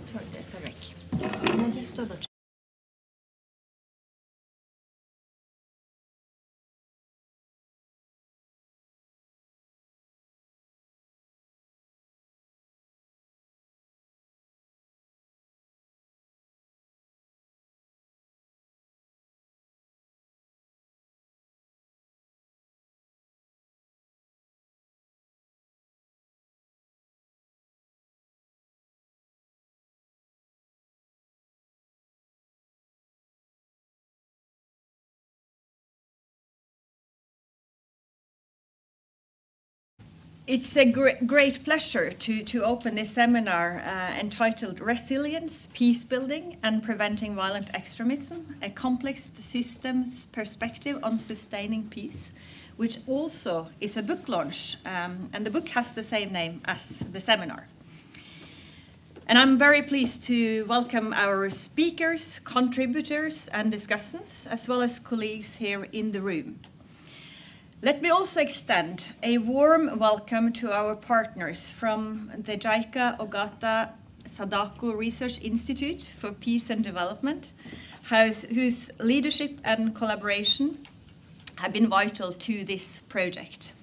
Sorry, Cedric. Can I just double check? It's a great pleasure to open this seminar entitled Resilience, Peacebuilding and Preventing Violent Extremism, a complex systems perspective on sustaining peace, which also is a book launch, and the book has the same name as the seminar. And I'm very pleased to welcome our speakers, contributors and discussants, as well as colleagues here in the room. Let me also extend a warm welcome to our partners from the JICA Ogata Sadako Research Institute for Peace and Development, whose leadership and collaboration have been vital to this project.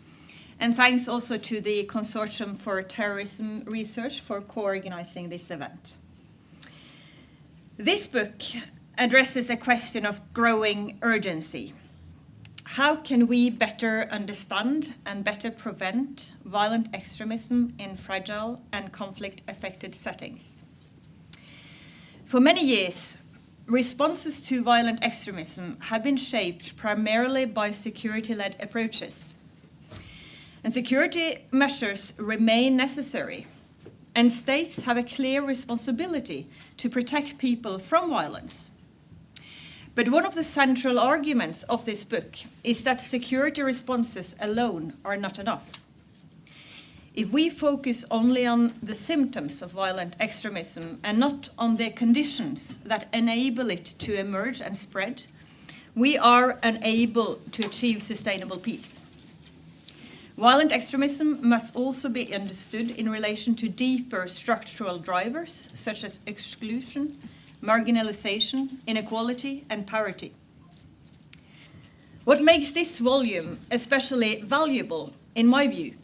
And thanks also to the Consortium for Terrorism Research for co-organizing this event. This book addresses a question of growing urgency. How can we better understand and better prevent violent extremism in fragile and conflict-affected settings? For many years, responses to violent extremism have been shaped primarily by security-led approaches. And security measures remain necessary, and states have a clear responsibility to protect people from violence. But one of the central arguments of this book is that security responses alone are not enough. If we focus only on the symptoms of violent extremism and not on the conditions that enable it to emerge and spread, we are unable to achieve sustainable peace. Violent extremism must also be understood in relation to deeper structural drivers such as exclusion, marginalization, inequality, and poverty. What makes this volume especially valuable, in my view,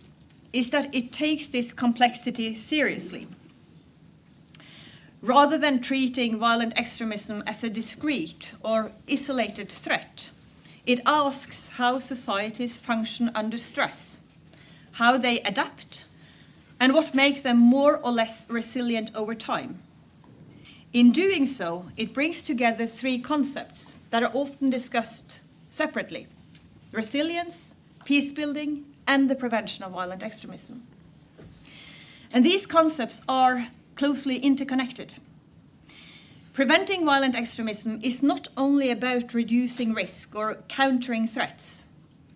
is that it takes this complexity seriously. Rather than treating violent extremism as a discrete or isolated threat, it asks how societies function under stress, how they adapt, and what makes them more or less resilient over time. In doing so, it brings together three concepts that are often discussed separately: resilience, peacebuilding, and the prevention of violent extremism. And these concepts are closely interconnected. Preventing violent extremism is not only about reducing risk or countering threats.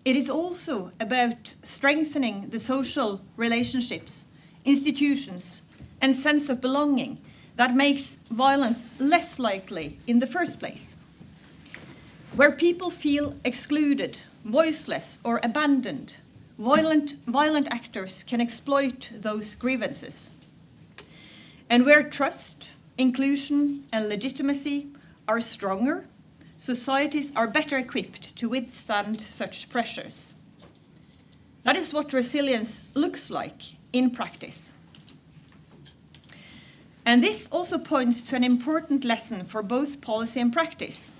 It is also about strengthening the social relationships, institutions, and sense of belonging that makes violence less likely in the first place. Where people feel excluded, voiceless, or abandoned, violent actors can exploit those grievances. And where trust, inclusion, and legitimacy are stronger, societies are better equipped to withstand such pressures. That is what resilience looks like in practice. And this also points to an important lesson for both policy and practice.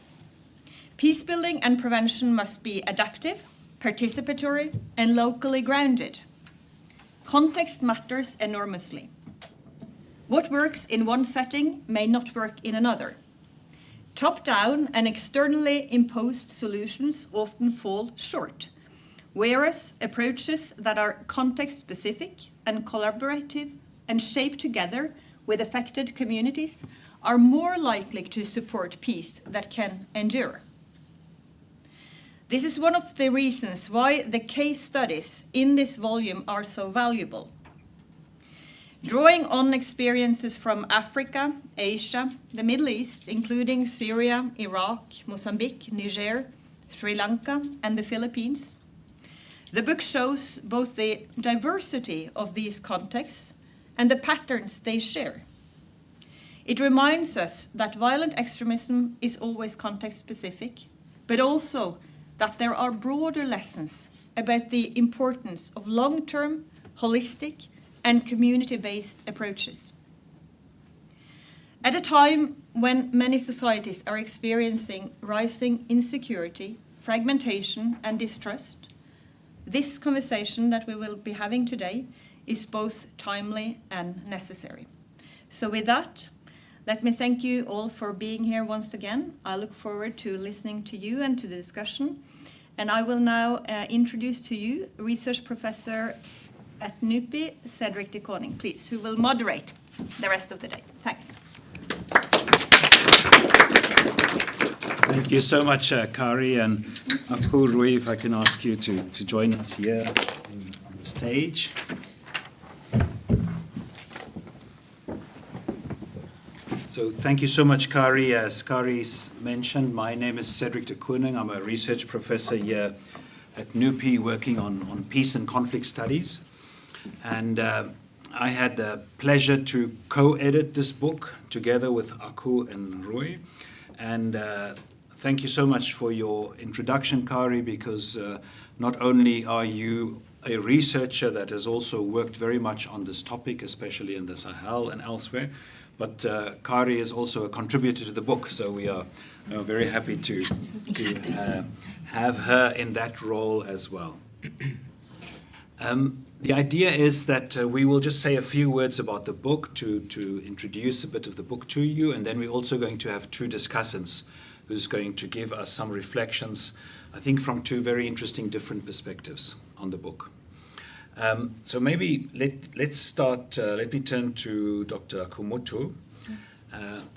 Peacebuilding and prevention must be adaptive, participatory, and locally grounded. Context matters enormously. What works in one setting may not work in another. Top-down and externally imposed solutions often fall short, whereas approaches that are context-specific and collaborative and shaped together with affected communities are more likely to support peace that can endure. This is one of the reasons why the case studies in this volume are so valuable. Drawing on experiences from Africa, Asia, the Middle East, including Syria, Iraq, Mozambique, Niger, Sri Lanka, and the Philippines, the book shows both the diversity of these contexts and the patterns they share. It reminds us that violent extremism is always context-specific, but also that there are broader lessons about the importance of long-term, holistic, and community-based approaches. At a time when many societies are experiencing rising insecurity, fragmentation, and distrust, this conversation that we will be having today is both timely and necessary. So with that, let me thank you all for being here once again. I look forward to listening to you and to the discussion. And I will now introduce to you research professor at NUPI, Cedric de Koning, please, who will moderate the rest of the day. Thanks. Thank you so much, Kari, and Aku, Rui, if I can ask you to join us here on the stage. So thank you so much, Kari. As Kari's mentioned, my name is Cedric de Koning. I'm a research professor here at NUPI working on peace and conflict studies. And I had the pleasure to co-edit this book together with Aku and Rui. And thank you so much for your introduction, Kari, because not only are you a researcher that has also worked very much on this topic, especially in the Sahel and elsewhere, but Kari is also a contributor to the book, so we are very happy to have her in that role as well. The idea is that we will just say a few words about the book to introduce a bit of the book to you, and then we're also going to have two discussants who's going to give us some reflections, I think from two very interesting different perspectives on the book. So maybe let's start, let me turn to Dr. Akumoto,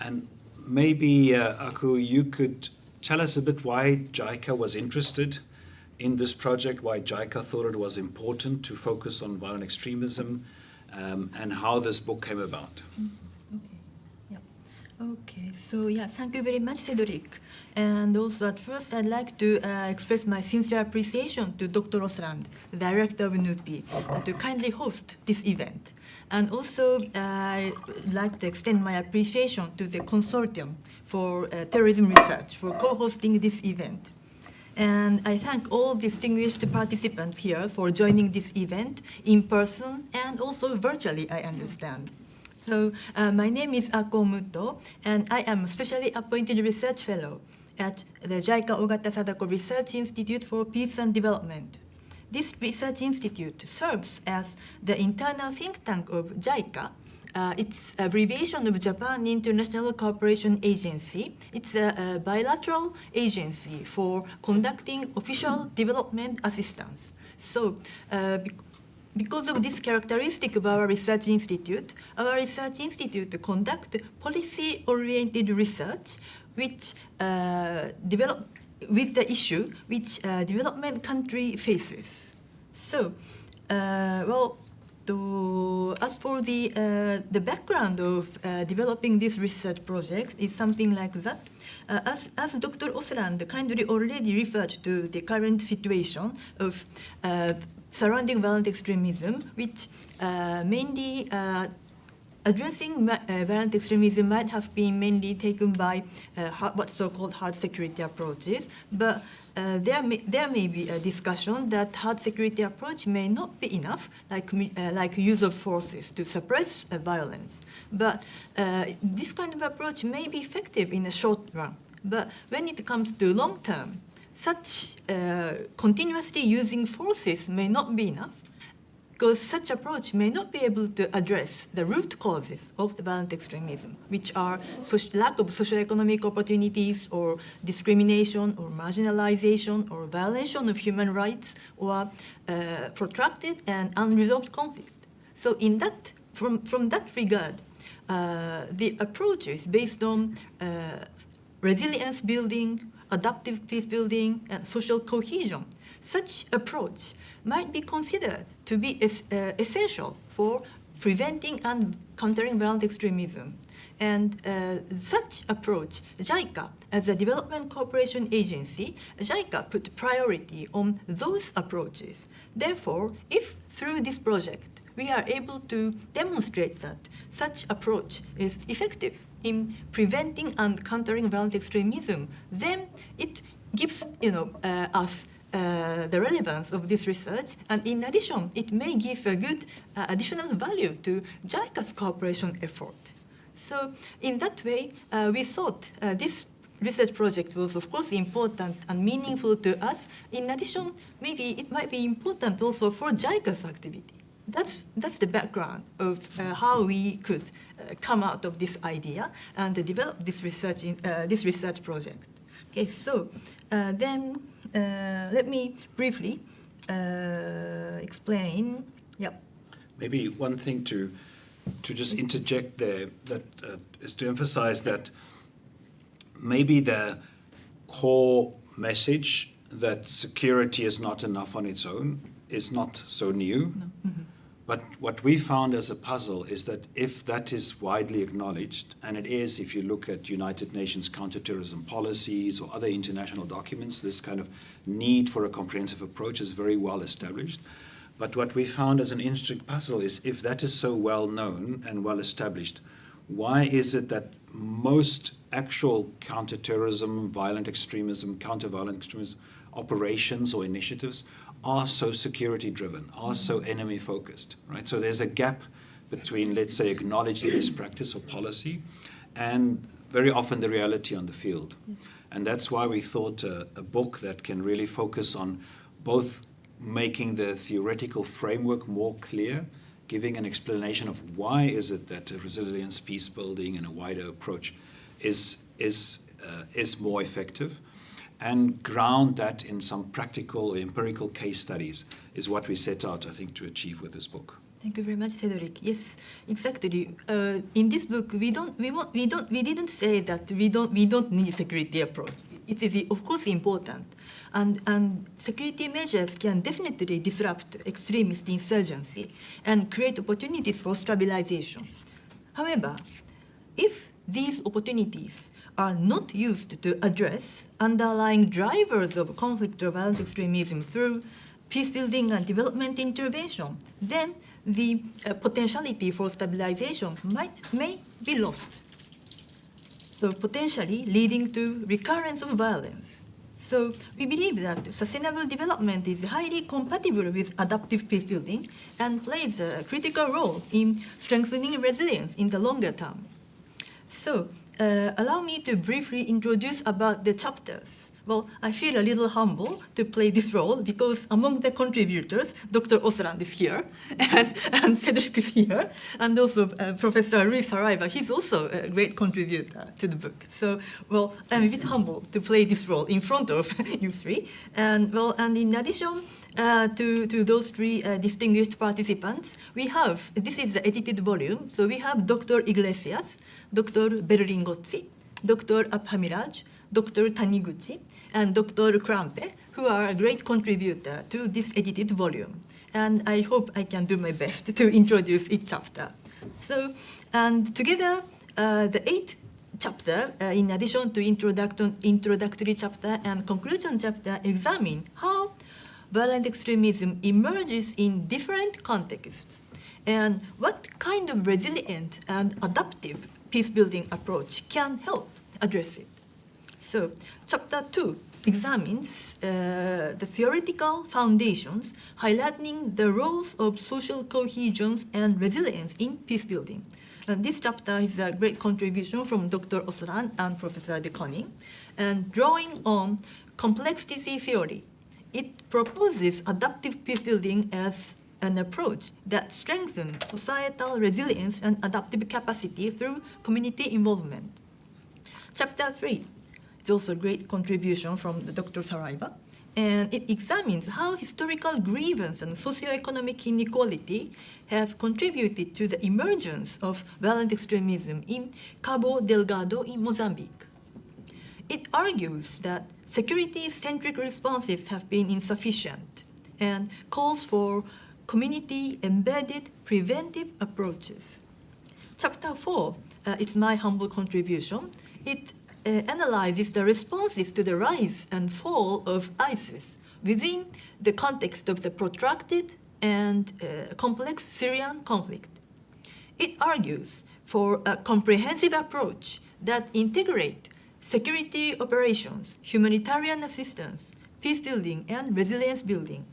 and maybe Aku, you could tell us a bit why JICA was interested in this project, why JICA thought it was important to focus on violent extremism, and how this book came about. Okay, so yeah, thank you very much, Cedric. And also at first I'd like to express my sincere appreciation to Dr. Osland, the director of NUPI, to kindly host this event. And also I'd like to extend my appreciation to the Consortium for Terrorism Research for co-hosting this event. And I thank all distinguished participants here for joining this event in person and also virtually, I understand. So my name is Ako Muto, and I am a specially appointed research fellow at the JICA Ogata Sadako Research Institute for Peace and Development. This research institute serves as the internal think tank of JICA. It's an abbreviation of Japan International Cooperation Agency. It's a bilateral agency for conducting official development assistance. So because of this characteristic of our research institute conducts policy-oriented research which develop with the issue which development country faces. So, as for the background of developing this research project is something like that. As Dr. Osland kindly already referred to the current situation of surrounding violent extremism, which mainly addressing violent extremism might have been mainly taken by what's so-called hard security approaches, but there may be a discussion that hard security approach may not be enough, like use of forces to suppress violence. But this kind of approach may be effective in the short run. But when it comes to long term, such continuously using forces may not be enough, because such approach may not be able to address the root causes of the violent extremism, which are lack of socioeconomic opportunities, or discrimination, or marginalization, or violation of human rights, or protracted and unresolved conflict. So in that, from that regard, the approaches based on resilience building, adaptive peace building, and social cohesion, such approach might be considered to be essential for preventing and countering violent extremism. And such approach, JICA, as a development cooperation agency, JICA put priority on those approaches. Therefore, if through this project we are able to demonstrate that such approach is effective in preventing and countering violent extremism, then it gives us the relevance of this research, and in addition, it may give a good additional value to JICA's cooperation effort. So in that way, we thought this research project was, of course, important and meaningful to us. In addition, maybe it might be important also for JICA's activity. That's the background of how we could come out of this idea and develop this research project. Okay, so then let me briefly explain. Yep. Maybe one thing to just interject there that is to emphasize that maybe the core message that security is not enough on its own is not so new. No. Mm-hmm. But what we found as a puzzle is that if that is widely acknowledged, and it is if you look at United Nations counterterrorism policies or other international documents, this kind of need for a comprehensive approach is very well established. But what we found as an interesting puzzle is if that is so well known and well established, why is it that most actual counterterrorism, violent extremism, counter-violent extremism operations or initiatives are so security-driven, are so enemy-focused, right? So there's a gap between, let's say, acknowledged best practice or policy and very often the reality on the field. And that's why we thought a book that can really focus on both making the theoretical framework more clear, giving an explanation of why is it that resilience, peace building, and a wider approach is more effective, and ground that in some practical or empirical case studies is what we set out, I think, to achieve with this book. Thank you very much, Cedric. Yes, exactly. In this book, we didn't say that we don't need security approach. It is of course important, and security measures can definitely disrupt extremist insurgency and create opportunities for stabilization. However, if these opportunities are not used to address underlying drivers of conflict or violent extremism through peacebuilding and development intervention, then the potentiality for stabilization may be lost. So potentially leading to recurrence of violence. So we believe that sustainable development is highly compatible with adaptive peacebuilding and plays a critical role in strengthening resilience in the longer term. So allow me to briefly introduce about the chapters. Well, I feel a little humble to play this role because among the contributors, Dr. Osland is here, and Cedric is here, and also Professor Luis Saraiva. He's also a great contributor to the book. So, well, I'm a bit humble to play this role in front of you three. And in addition to those three distinguished participants, we have, this is the edited volume, so we have Dr. Iglesias, Dr. Berlingozzi, Dr. Abhamiraj, Dr. Taniguchi, and Dr. Krampe, who are a great contributor to this edited volume. And I hope I can do my best to introduce each chapter. So, and together, the 8th chapter, in addition to introductory chapter and conclusion chapter, examine how violent extremism emerges in different contexts and what kind of resilient and adaptive peace-building approach can help address it. So, chapter 2 examines the theoretical foundations, highlighting the roles of social cohesion and resilience in peacebuilding. And this chapter is a great contribution from Dr. Osland and Professor De Koning. And drawing on complexity theory, it proposes adaptive peacebuilding as an approach that strengthens societal resilience and adaptive capacity through community involvement. Chapter 3 is also a great contribution from Dr. Saraiva, and it examines how historical grievance and socioeconomic inequality have contributed to the emergence of violent extremism in Cabo Delgado in Mozambique. It argues that security-centric responses have been insufficient and calls for community-embedded preventive approaches. Chapter 4 is my humble contribution. It analyzes the responses to the rise and fall of ISIS within the context of the protracted and complex Syrian conflict. It argues for a comprehensive approach that integrates security operations, humanitarian assistance, peace building, and resilience building.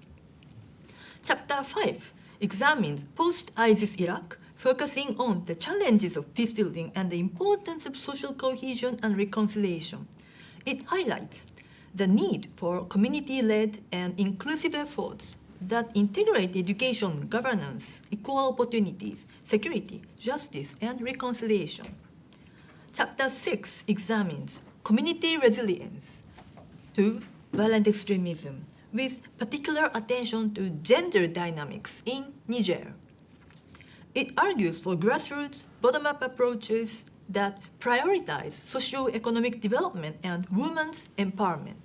Chapter 5 examines post-ISIS Iraq, focusing on the challenges of peace building and the importance of social cohesion and reconciliation. It highlights the need for community-led and inclusive efforts that integrate education, governance, equal opportunities, security, justice, and reconciliation. Chapter 6 examines community resilience to violent extremism, with particular attention to gender dynamics in Niger. It argues for grassroots, bottom-up approaches that prioritize socio-economic development and women's empowerment.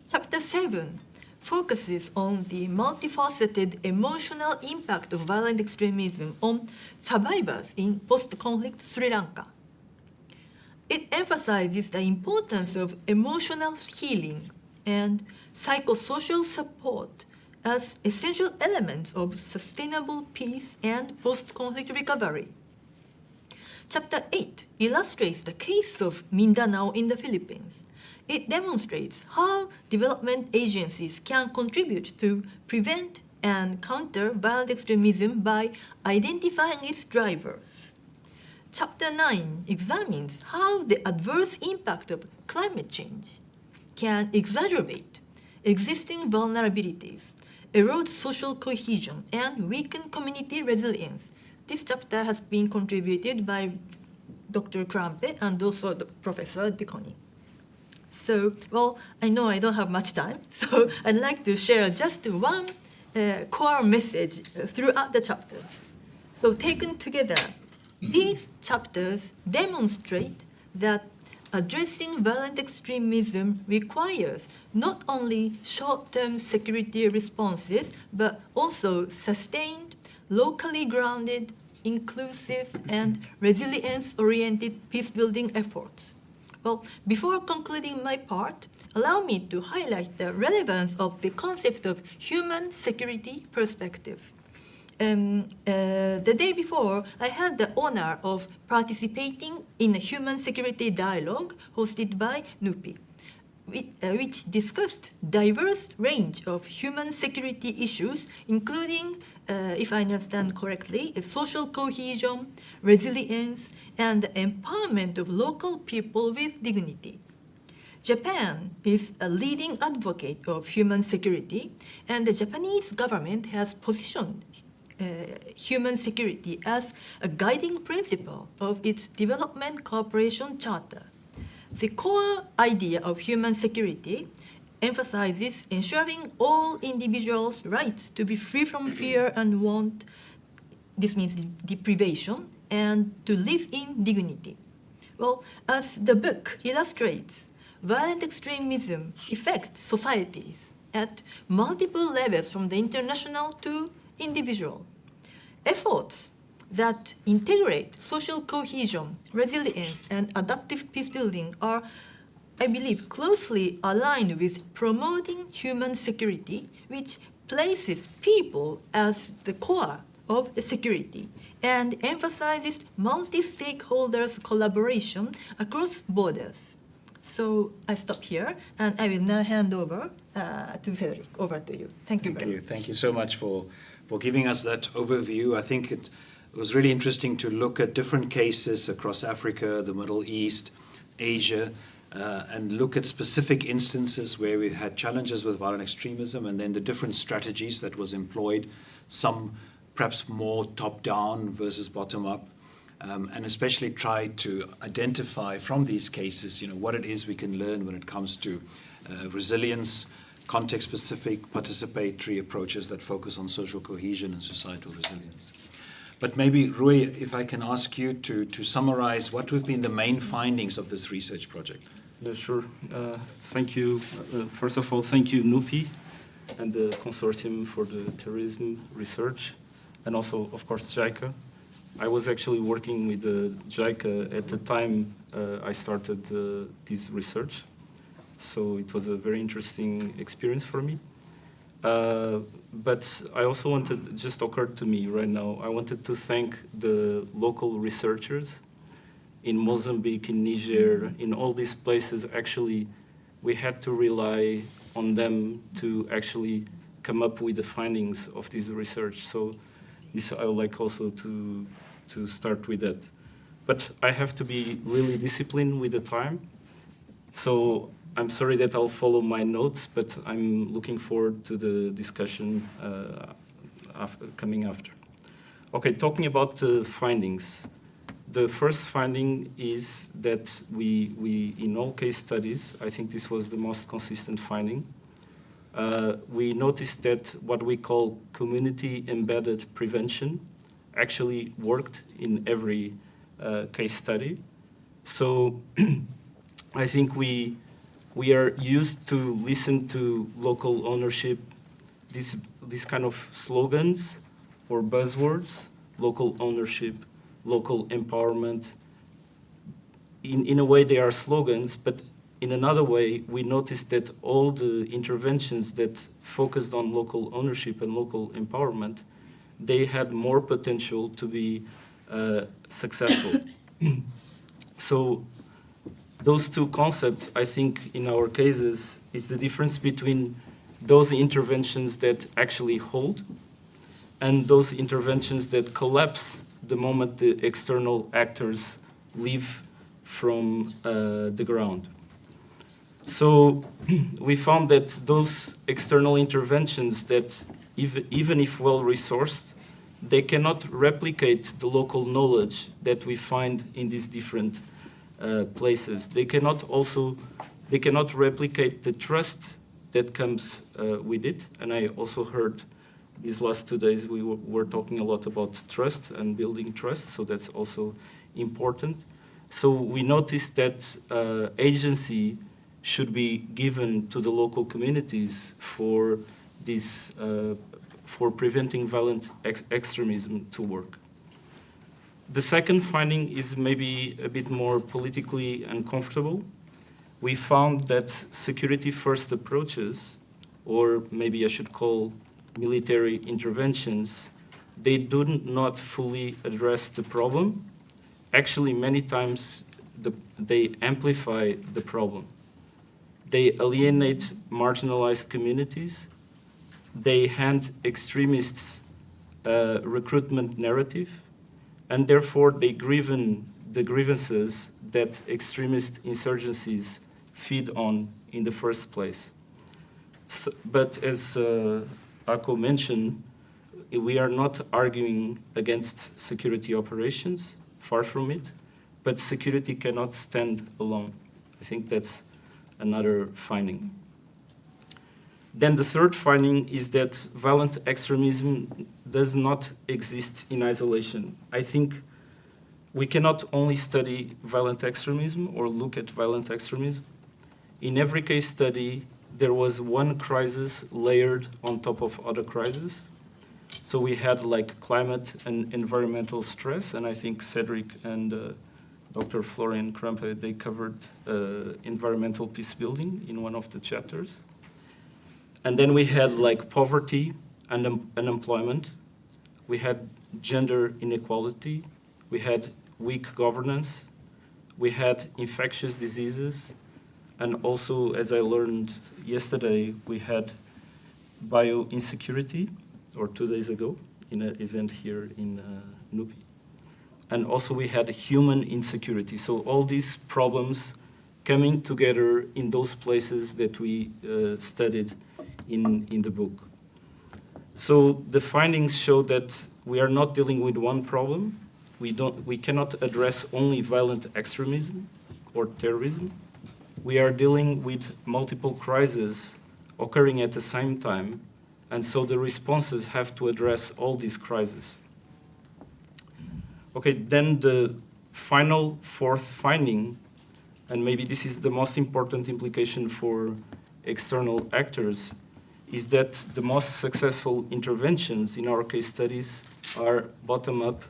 Chapter 7 focuses on the multifaceted emotional impact of violent extremism on survivors in post-conflict Sri Lanka. It emphasizes the importance of emotional healing and psychosocial support as essential elements of sustainable peace and post-conflict recovery. Chapter 8 illustrates the case of Mindanao in the Philippines. It demonstrates how development agencies can contribute to prevent and counter violent extremism by identifying its drivers. Chapter 9 examines how the adverse impact of climate change can exacerbate existing vulnerabilities, erode social cohesion, and weaken community resilience. This chapter has been contributed by Dr. Krampe and also Professor Deconi. So, well, I know I don't have much time, so I'd like to share just one core message throughout the chapter. So taken together, these chapters demonstrate that addressing violent extremism requires not only short-term security responses, but also sustained, locally grounded, inclusive, and resilience-oriented peace-building efforts. Well, before concluding my part, allow me to highlight the relevance of the concept of human security perspective. The day before, I had the honor of participating in a human security dialogue hosted by NUPI, which discussed diverse range of human security issues, including, if I understand correctly, social cohesion, resilience, and the empowerment of local people with dignity. Japan is a leading advocate of human security, and the Japanese government has positioned human security as a guiding principle of its development cooperation charter. The core idea of human security emphasizes ensuring all individuals' rights to be free from fear and want, this means deprivation, and to live in dignity. Well, as the book illustrates, violent extremism affects societies at multiple levels from the international to individual. Efforts that integrate social cohesion, resilience, and adaptive peace building are, I believe, closely aligned with promoting human security, which places people as the core of the security and emphasizes multi-stakeholders collaboration across borders. So I stop here, and I will now hand over to Cedric. Over to you. Thank you very much. Thank you so much for giving us that overview. I think it was really interesting to look at different cases across Africa, the Middle East, Asia, and look at specific instances where we had challenges with violent extremism, and then the different strategies that was employed, some perhaps more top-down versus bottom-up, and especially try to identify from these cases, what it is we can learn when it comes to resilience, context-specific, participatory approaches that focus on social cohesion and societal resilience. But maybe, Rui, if I can ask you to summarize what have been the main findings of this research project. Yeah, sure. Thank you. First of all, thank you, NUPI, and the consortium for the terrorism research, and also, of course, JICA. I was actually working with the JICA at the time I started this research, so it was a very interesting experience for me. But I also wanted, it just occurred to me right now, I wanted to thank the local researchers in Mozambique, in Niger, in all these places. Actually, we had to rely on them to actually come up with the findings of this research. So this I would like also to start with that. But I have to be really disciplined with the time. So I'm sorry that I'll follow my notes, but I'm looking forward to the discussion coming after. Okay, talking about the findings. The first finding is that we in all case studies, I think this was the most consistent finding, we noticed that what we call community-embedded prevention actually worked in every case study. So I think we are used to listen to local ownership, these kind of slogans or buzzwords, local ownership, local empowerment. In a way they are slogans, but in another way we noticed that all the interventions that focused on local ownership and local empowerment, they had more potential to be successful. So those two concepts, I think, in our cases, is the difference between those interventions that actually hold and those interventions that collapse the moment the external actors leave from the ground. So we found that those external interventions that, even if well-resourced, they cannot replicate the local knowledge that we find in these different places. They cannot replicate the trust that comes with it. And I also heard these last 2 days we were talking a lot about trust and building trust, so that's also important. So we noticed that agency should be given to the local communities for this, for preventing violent extremism to work. The second finding is maybe a bit more politically uncomfortable. We found that security-first approaches, or maybe I should call military interventions, they do not fully address the problem. Actually, many times they amplify the problem. They alienate marginalized communities. They hand extremists recruitment narrative, and therefore they grieve the grievances that extremist insurgencies feed on in the first place. So, but as Ako mentioned, we are not arguing against security operations, far from it, but security cannot stand alone. I think that's another finding. Then the third finding is that violent extremism does not exist in isolation. I think we cannot only study violent extremism or look at violent extremism. In every case study, there was one crisis layered on top of other crises. So we had like climate and environmental stress, and I think Cedric and Dr. Florian Krampe, they covered environmental peacebuilding in one of the chapters. And then we had like poverty and unemployment. We had gender inequality. We had weak governance. We had infectious diseases. And also, as I learned yesterday, we had bio-insecurity, or 2 days ago, in an event here in NUPI. And also we had human insecurity. So all these problems coming together in those places that we studied in the book. So the findings show that we are not dealing with one problem. We cannot address only violent extremism or terrorism. We are dealing with multiple crises occurring at the same time, and so the responses have to address all these crises. Okay, then the final fourth finding, and maybe this is the most important implication for external actors, is that the most successful interventions in our case studies are bottom-up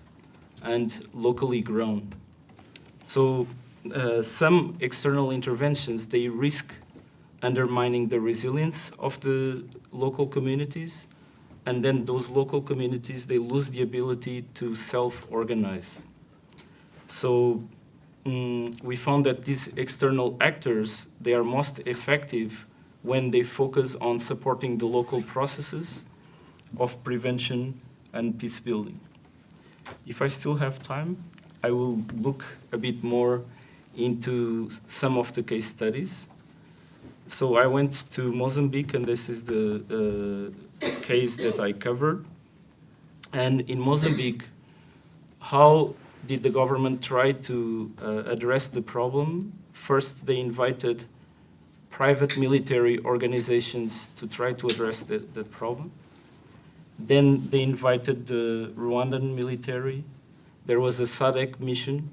and locally grown. So some external interventions, they risk undermining the resilience of the local communities, and then those local communities, they lose the ability to self-organize. So we found that these external actors, they are most effective when they focus on supporting the local processes of prevention and peace building. If I still have time, I will look a bit more into some of the case studies. So I went to Mozambique, and this is the case that I covered. And in Mozambique, how did the government try to address the problem? First, they invited private military organizations to try to address the problem. Then they invited the Rwandan military. There was a SADC mission.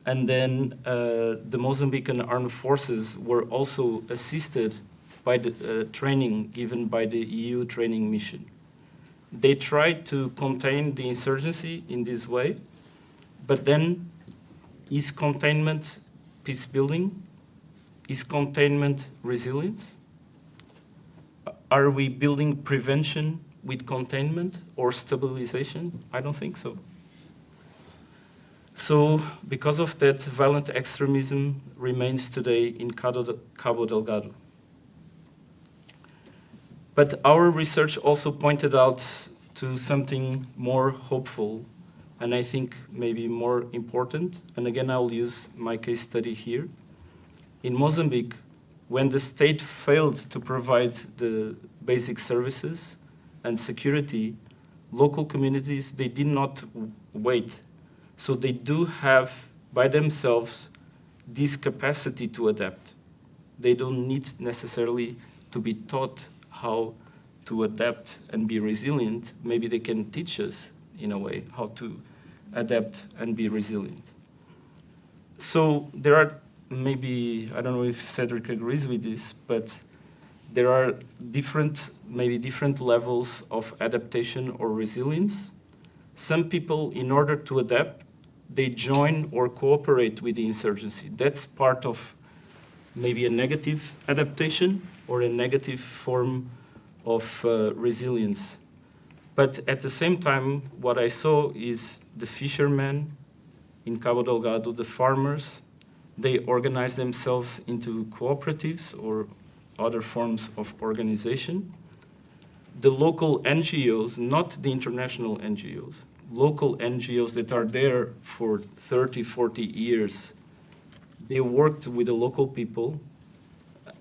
And then the Mozambican armed forces were also assisted by the training given by the EU training mission. They tried to contain the insurgency in this way, but then is containment peace building? Is containment resilience? Are we building prevention with containment or stabilization? I don't think so. So because of that, violent extremism remains today in Cabo Delgado. But our research also pointed out to something more hopeful, and I think maybe more important. And again, I'll use my case study here. In Mozambique, when the state failed to provide the basic services and security, local communities, they did not wait. So they do have, by themselves, this capacity to adapt. They don't need necessarily to be taught how to adapt and be resilient. Maybe they can teach us, in a way, how to adapt and be resilient. So there are maybe, I don't know if Cedric agrees with this, but there are maybe different levels of adaptation or resilience. Some people, in order to adapt, they join or cooperate with the insurgency. That's part of maybe a negative adaptation or a negative form of resilience. But at the same time, what I saw is the fishermen in Cabo Delgado, the farmers, they organize themselves into cooperatives or other forms of organization. The local NGOs, not the international NGOs, local NGOs that are there for 30, 40 years, they worked with the local people.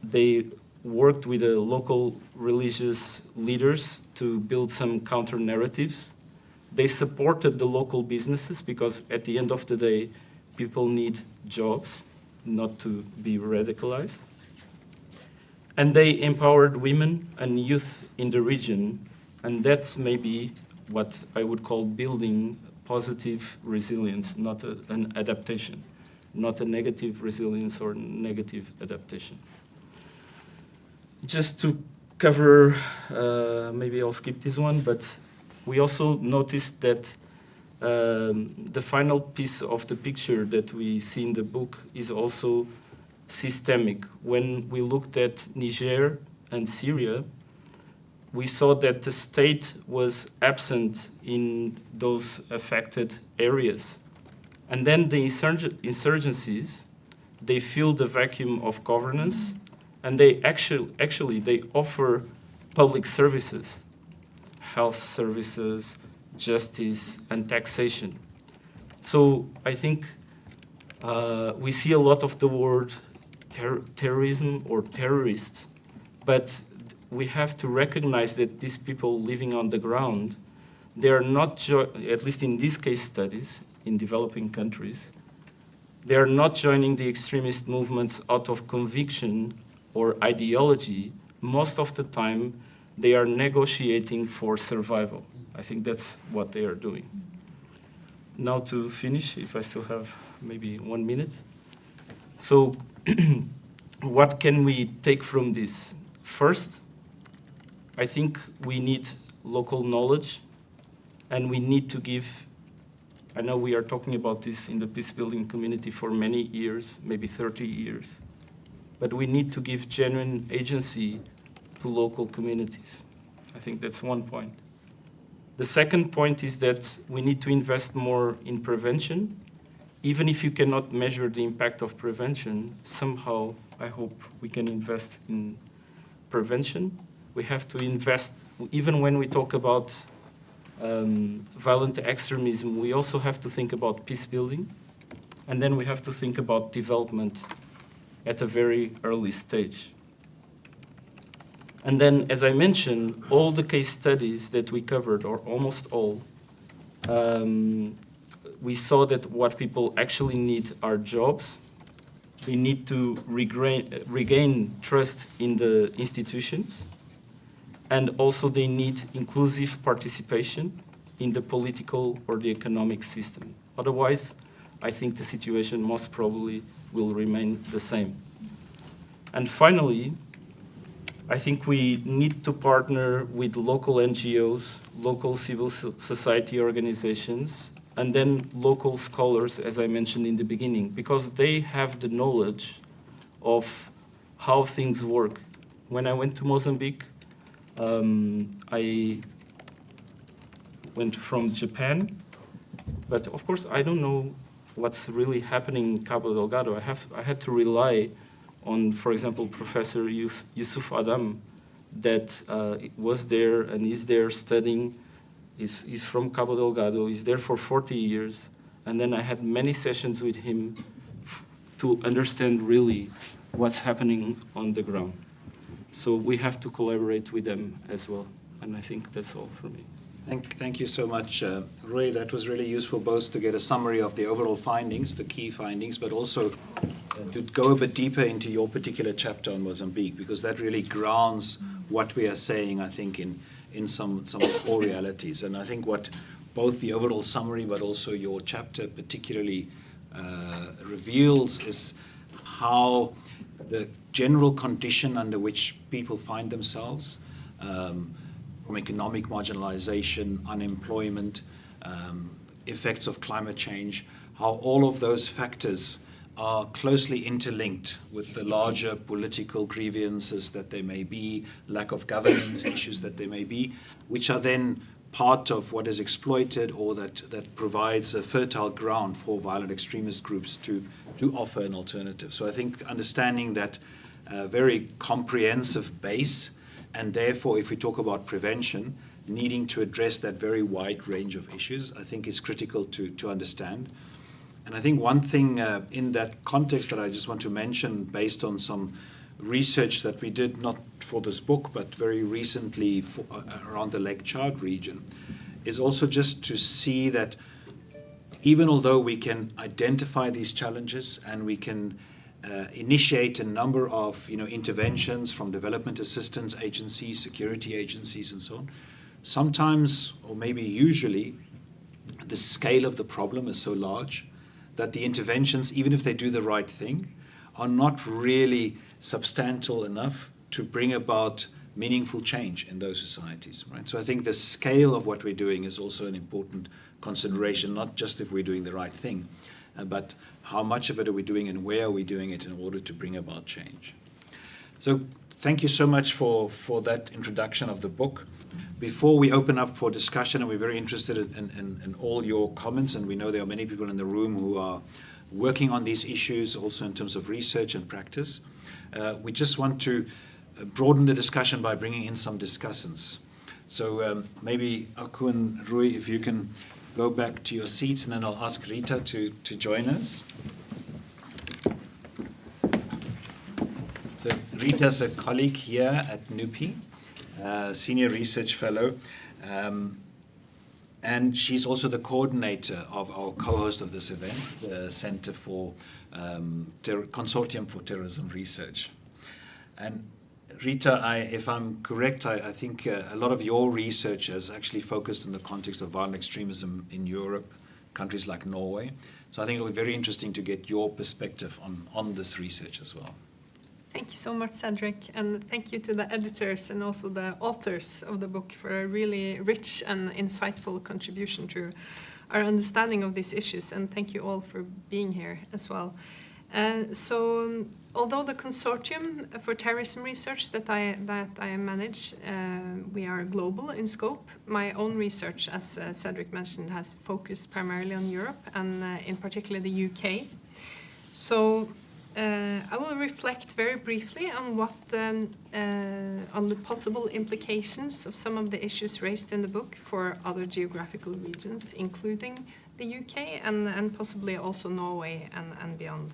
They worked with the local religious leaders to build some counter-narratives. They supported the local businesses because at the end of the day, people need jobs, not to be radicalized. And they empowered women and youth in the region, and that's maybe what I would call building positive resilience, not an adaptation, not a negative resilience or negative adaptation. Just to cover, maybe I'll skip this one, but we also noticed that the final piece of the picture that we see in the book is also systemic. When we looked at Niger and Syria, we saw that the state was absent in those affected areas. And then the insurgencies, they fill the vacuum of governance, and they actually they offer public services, health services, justice, and taxation. So I think we see a lot of the word terrorism or terrorists, but we have to recognize that these people living on the ground, they are not, at least in these case studies in developing countries, they are not joining the extremist movements out of conviction or ideology. Most of the time, they are negotiating for survival. I think that's what they are doing. Now to finish, if I still have maybe 1 minute. So what can we take from this? First, I think we need local knowledge, and we need to give, I know we are talking about this in the peace building community for many years, maybe 30 years. but we need to give genuine agency to local communities. I think that's one point. The second point is that we need to invest more in prevention. Even if you cannot measure the impact of prevention, somehow I hope we can invest in prevention. We have to invest, even when we talk about violent extremism, we also have to think about peace building. And then we have to think about development at a very early stage. And then, as I mentioned, all the case studies that we covered, or almost all, we saw that what people actually need are jobs. We need to regain trust in the institutions. And also they need inclusive participation in the political or the economic system. Otherwise, I think the situation most probably will remain the same. And finally, I think we need to partner with local NGOs, local civil society organizations, and then local scholars, as I mentioned in the beginning, because they have the knowledge of how things work. When I went to Mozambique, I went from Japan, but of course I don't know what's really happening in Cabo Delgado. I had to rely on, for example, Professor Yusuf Adam, that was there and is there studying. He's from Cabo Delgado. He's there for 40 years. And then I had many sessions with him to understand really what's happening on the ground. So we have to collaborate with them as well. And I think that's all for me. Thank you so much, Roy. That was really useful both to get a summary of the overall findings, the key findings, but also to go a bit deeper into your particular chapter on Mozambique, because that really grounds what we are saying, I think, in some core realities. And I think what both the overall summary but also your chapter particularly reveals is how the general condition under which people find themselves, from economic marginalization, unemployment, effects of climate change, how all of those factors are closely interlinked with the larger political grievances that there may be, lack of governance issues that there may be, which are then part of what is exploited or that provides a fertile ground for violent extremist groups to offer an alternative. So I think understanding that very comprehensive base, and therefore if we talk about prevention, needing to address that very wide range of issues, I think is critical to understand. And I think one thing in that context that I just want to mention, based on some research that we did, not for this book, but very recently around the Lake Chad region, is also just to see that even although we can identify these challenges and we can initiate a number of interventions from development assistance agencies, security agencies, and so on, sometimes, or maybe usually, the scale of the problem is so large that the interventions, even if they do the right thing, are not really substantial enough to bring about meaningful change in those societies, right? So I think the scale of what we're doing is also an important consideration, not just if we're doing the right thing, but how much of it are we doing and where are we doing it in order to bring about change. So thank you so much for that introduction of the book. Before we open up for discussion, and we're very interested in all your comments, and we know there are many people in the room who are working on these issues also in terms of research and practice, we just want to broaden the discussion by bringing in some discussants. So maybe Akun, Rui, if you can go back to your seats, and then I'll ask Rita to join us. So Rita's a colleague here at NUPI, Senior Research Fellow, and she's also the coordinator of our co-host of this event, the Center for Consortium for Terrorism Research. And Rita, if I'm correct, I think a lot of your research has actually focused in the context of violent extremism in Europe, countries like Norway. So I think it'll be very interesting to get your perspective on this research as well. Thank you so much, Cedric, and thank you to the editors and also the authors of the book for a really rich and insightful contribution to our understanding of these issues, and thank you all for being here as well. So although the consortium for terrorism research that I manage, we are global in scope. My own research, as Cedric mentioned, has focused primarily on Europe and in particular the UK. So I will reflect very briefly on what on the possible implications of some of the issues raised in the book for other geographical regions, including the UK and possibly also Norway and beyond.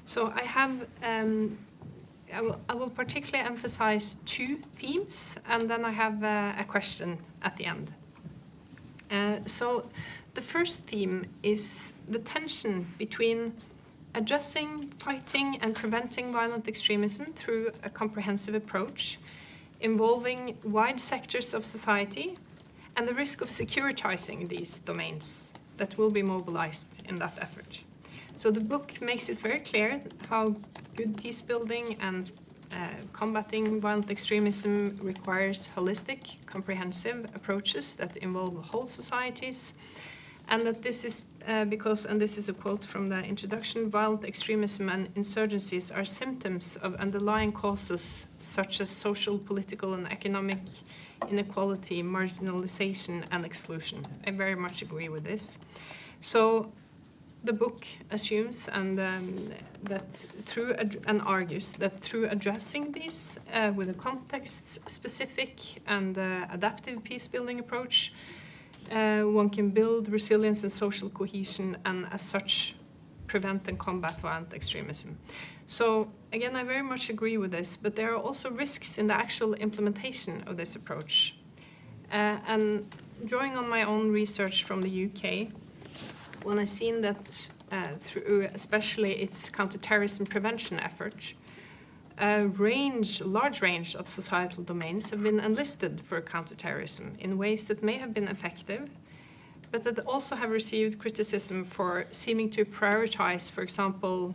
So I have, I will particularly emphasize two themes, and then I have a question at the end. So the first theme is the tension between addressing, fighting, and preventing violent extremism through a comprehensive approach involving wide sectors of society and the risk of securitizing these domains that will be mobilized in that effort. So the book makes it very clear how good peace building and combating violent extremism requires holistic, comprehensive approaches that involve whole societies, and that this is because, and this is a quote from the introduction, violent extremism and insurgencies are symptoms of underlying causes such as social, political, and economic inequality, marginalization, and exclusion. I very much agree with this. So the book assumes and argues that through addressing these with a context-specific and adaptive peace-building approach, one can build resilience and social cohesion, and as such, prevent and combat violent extremism. So again, I very much agree with this, but there are also risks in the actual implementation of this approach. And drawing on my own research from the UK, when I've seen that through especially its counterterrorism prevention effort, a large range of societal domains have been enlisted for counterterrorism in ways that may have been effective, but that also have received criticism for seeming to prioritize, for example,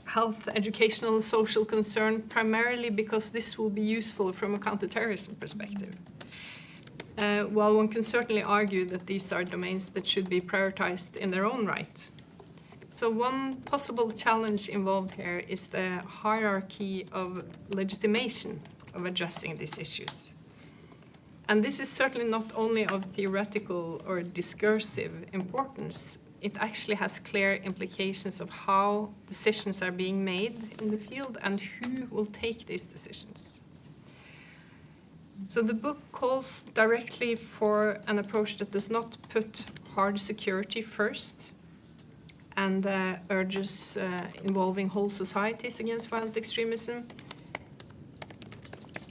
health, educational, and social concern, primarily because this will be useful from a counterterrorism perspective. While one can certainly argue that these are domains that should be prioritized in their own right. So one possible challenge involved here is the hierarchy of legitimation of addressing these issues. And this is certainly not only of theoretical or discursive importance, it actually has clear implications of how decisions are being made in the field and who will take these decisions. So the book calls directly for an approach that does not put hard security first, and urges involving whole societies against violent extremism.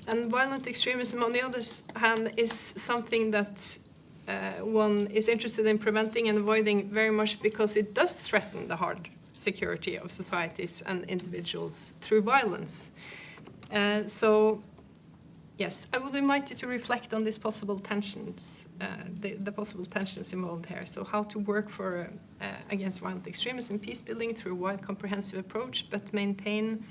And violent extremism, on the other hand, is something that one is interested in preventing and avoiding very much because it does threaten the hard security of societies and individuals through violence. So, yes, I would invite you to reflect on these possible tensions, the possible tensions involved here. So how to work for against violent extremism and peace building through a wide comprehensive approach, but maintain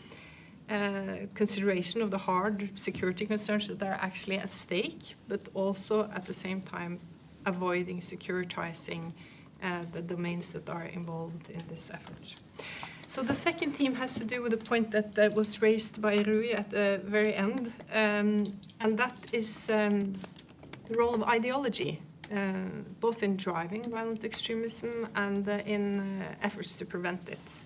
consideration of the hard security concerns that are actually at stake, but also at the same time avoiding securitizing the domains that are involved in this effort. So the second theme has to do with the point that was raised by Rui at the very end, and that is the role of ideology, both in driving violent extremism and in efforts to prevent it.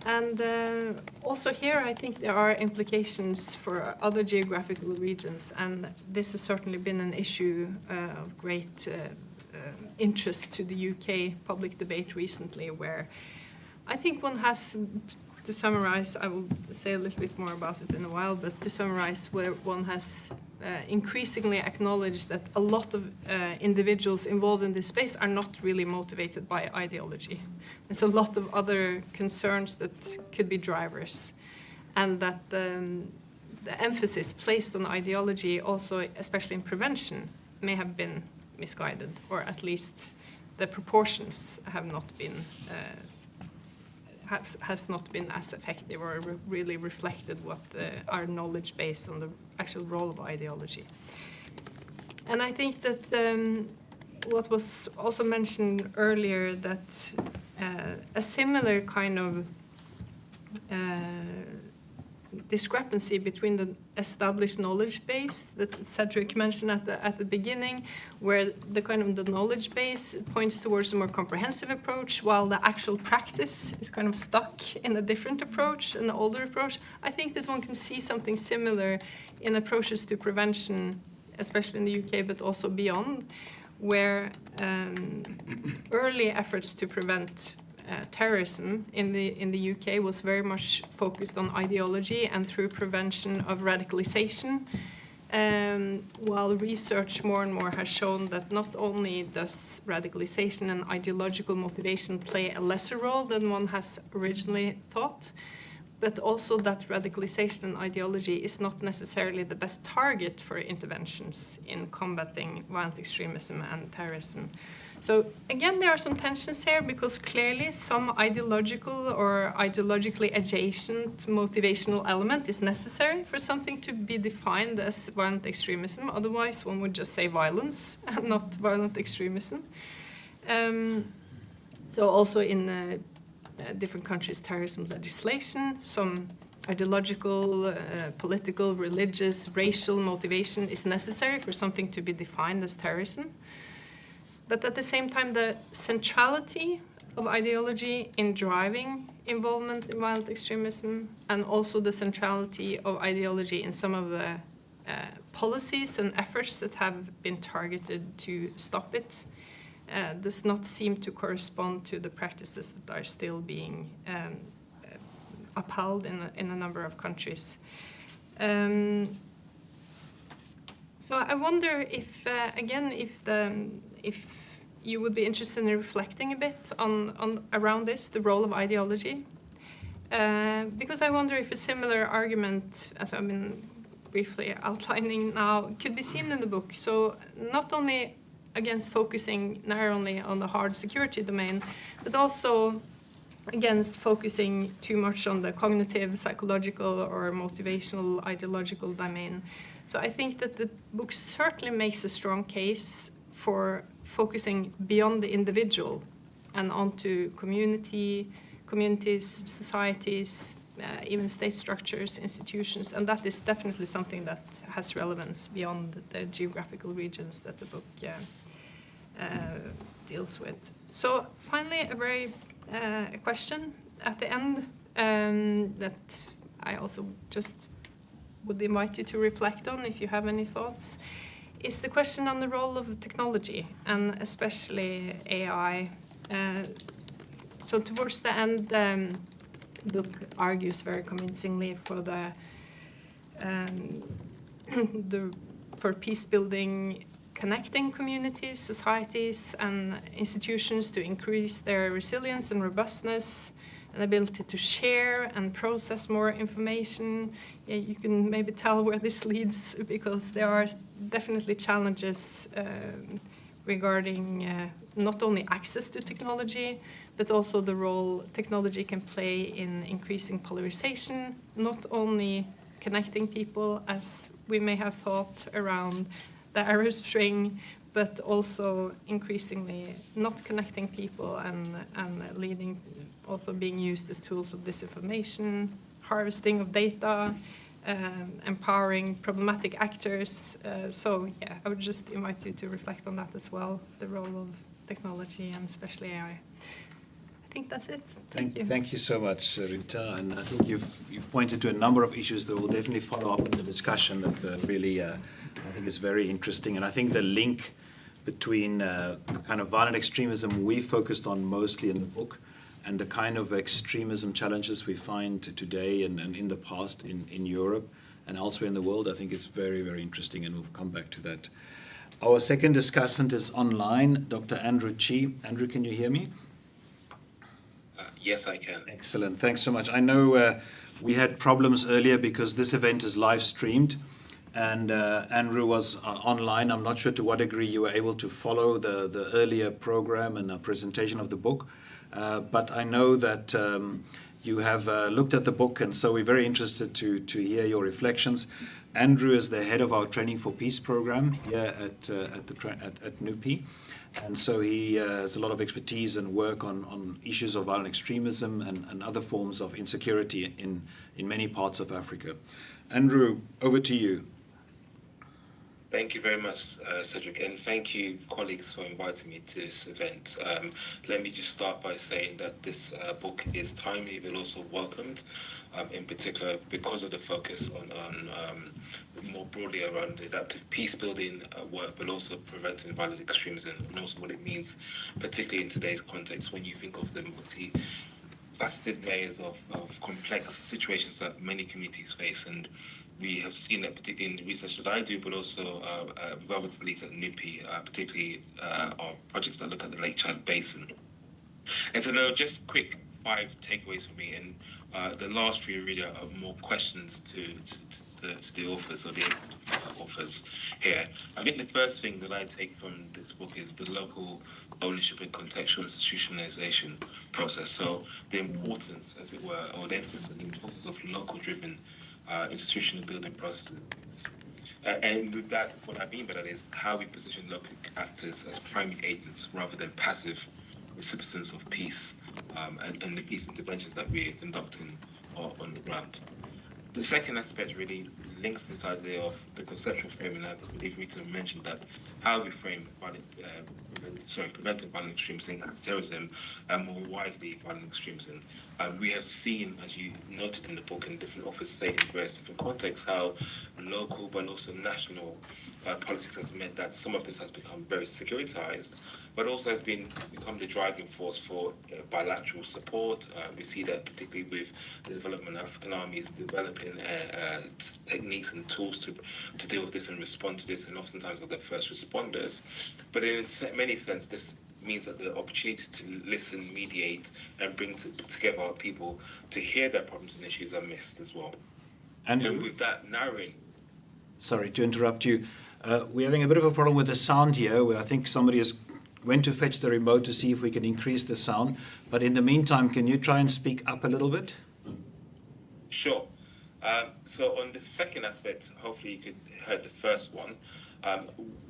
And also here, I think there are implications for other geographical regions, and this has certainly been an issue of great interest to the UK public debate recently, where I think one has, to summarize, I will say a little bit more about it in a while, but to summarize, where one has increasingly acknowledged that a lot of individuals involved in this space are not really motivated by ideology. There's a lot of other concerns that could be drivers, and that the emphasis placed on ideology also, especially in prevention, may have been misguided, or at least the proportions have not been has not been as effective or really reflected what our knowledge base on the actual role of ideology. And I think that what was also mentioned earlier, that a similar kind of discrepancy between the established knowledge base that Cedric mentioned at the beginning, where the kind of the knowledge base points towards a more comprehensive approach, while the actual practice is kind of stuck in a different approach, an older approach. I think that one can see something similar in approaches to prevention, especially in the UK, but also beyond, where early efforts to prevent terrorism in the UK was very much focused on ideology and through prevention of radicalization, while research more and more has shown that not only does radicalization and ideological motivation play a lesser role than one has originally thought, but also that radicalization and ideology is not necessarily the best target for interventions in combating violent extremism and terrorism. So again, there are some tensions here, because clearly some ideological or ideologically adjacent motivational element is necessary for something to be defined as violent extremism. Otherwise, one would just say violence and not violent extremism. So also in different countries' terrorism legislation, some ideological, political, religious, racial motivation is necessary for something to be defined as terrorism. But at the same time, the centrality of ideology in driving involvement in violent extremism, and also the centrality of ideology in some of the policies and efforts that have been targeted to stop it, does not seem to correspond to the practices that are still being upheld in a number of countries. So I wonder if, again, if you would be interested in reflecting a bit on around this, the role of ideology, because I wonder if a similar argument, as I've been briefly outlining now, could be seen in the book. So not only against focusing narrowly on the hard security domain, but also against focusing too much on the cognitive, psychological, or motivational, ideological domain. So I think that the book certainly makes a strong case for focusing beyond the individual and onto communities, societies, even state structures, institutions, and that is definitely something that has relevance beyond the geographical regions that the book deals with. So finally, a question at the end that I also just would invite you to reflect on if you have any thoughts, is the question on the role of technology, and especially AI. So towards the end, the book argues very convincingly for for peacebuilding, connecting communities, societies, and institutions to increase their resilience and robustness, an ability to share and process more information. Yeah, you can maybe tell where this leads, because there are definitely challenges regarding not only access to technology, but also the role technology can play in increasing polarization, not only connecting people, as we may have thought around the Arab Spring, but also increasingly not connecting people and leading, also being used as tools of disinformation, harvesting of data, empowering problematic actors. So yeah, I would just invite you to reflect on that as well, the role of technology and especially AI. I think that's it. Thank you. Thank you so much, Rita. And I think you've pointed to a number of issues that we'll definitely follow up in the discussion that really I think is very interesting. And I think the link between the kind of violent extremism we focused on mostly in the book and the kind of extremism challenges we find today and in the past in Europe and elsewhere in the world, I think is very, very interesting, and we'll come back to that. Our second discussant is online, Dr. Andrew Chi. Andrew, can you hear me? Yes, I can. Excellent. Thanks so much. I know we had problems earlier because this event is live streamed, and Andrew was online. I'm not sure to what degree you were able to follow the earlier program and the presentation of the book, but I know that you have looked at the book, and so we're very interested to hear your reflections. Andrew is the head of our Training for Peace program here at NUPI, And so he has a lot of expertise and work on issues of violent extremism and other forms of insecurity in many parts of Africa. Andrew, over to you. Thank you very much, Cedric, and thank you, colleagues, for inviting me to this event. Let me just start by saying that this book is timely but also welcomed, in particular because of the focus on more broadly around adaptive peace-building work, but also preventing violent extremism, and also what it means, particularly in today's context, when you think of the multi-faceted layers of complex situations that many communities face. And we have seen that particularly in the research that I do, but also with other colleagues at NUPI, particularly on projects that look at the Lake Chad Basin. And so now just quick 5 takeaways for me, and the last 3 really are more questions to the authors or the authors here. I think the first thing that I take from this book is the local ownership and contextual institutionalization process. So the importance, as it were, or the emphasis on the importance of local-driven institutional building processes. And with that, what I mean by that is how we position local actors as primary agents rather than passive recipients of peace and the peace interventions that we're conducting on the ground. The second aspect really links this idea of the conceptual frame, and I believe Rita mentioned that how we frame preventing violent extremism and terrorism, and more widely violent extremism. We have seen, as you noted in the book, and different authors say in various different contexts, how local but also national politics has meant that some of this has become very securitized, but also has become the driving force for bilateral support. We see that particularly with the development of African armies developing techniques and tools to deal with this and respond to this, and oftentimes are the first responders. But in many sense, this means that the opportunity to listen, mediate, and bring together our people to hear their problems and issues are missed as well. And with that narrowing... Sorry to interrupt you. We're having a bit of a problem with the sound here, where I think somebody went to fetch the remote to see if we can increase the sound. But in the meantime, can you try and speak up a little bit? Sure. So on the second aspect, hopefully you could hear the first one.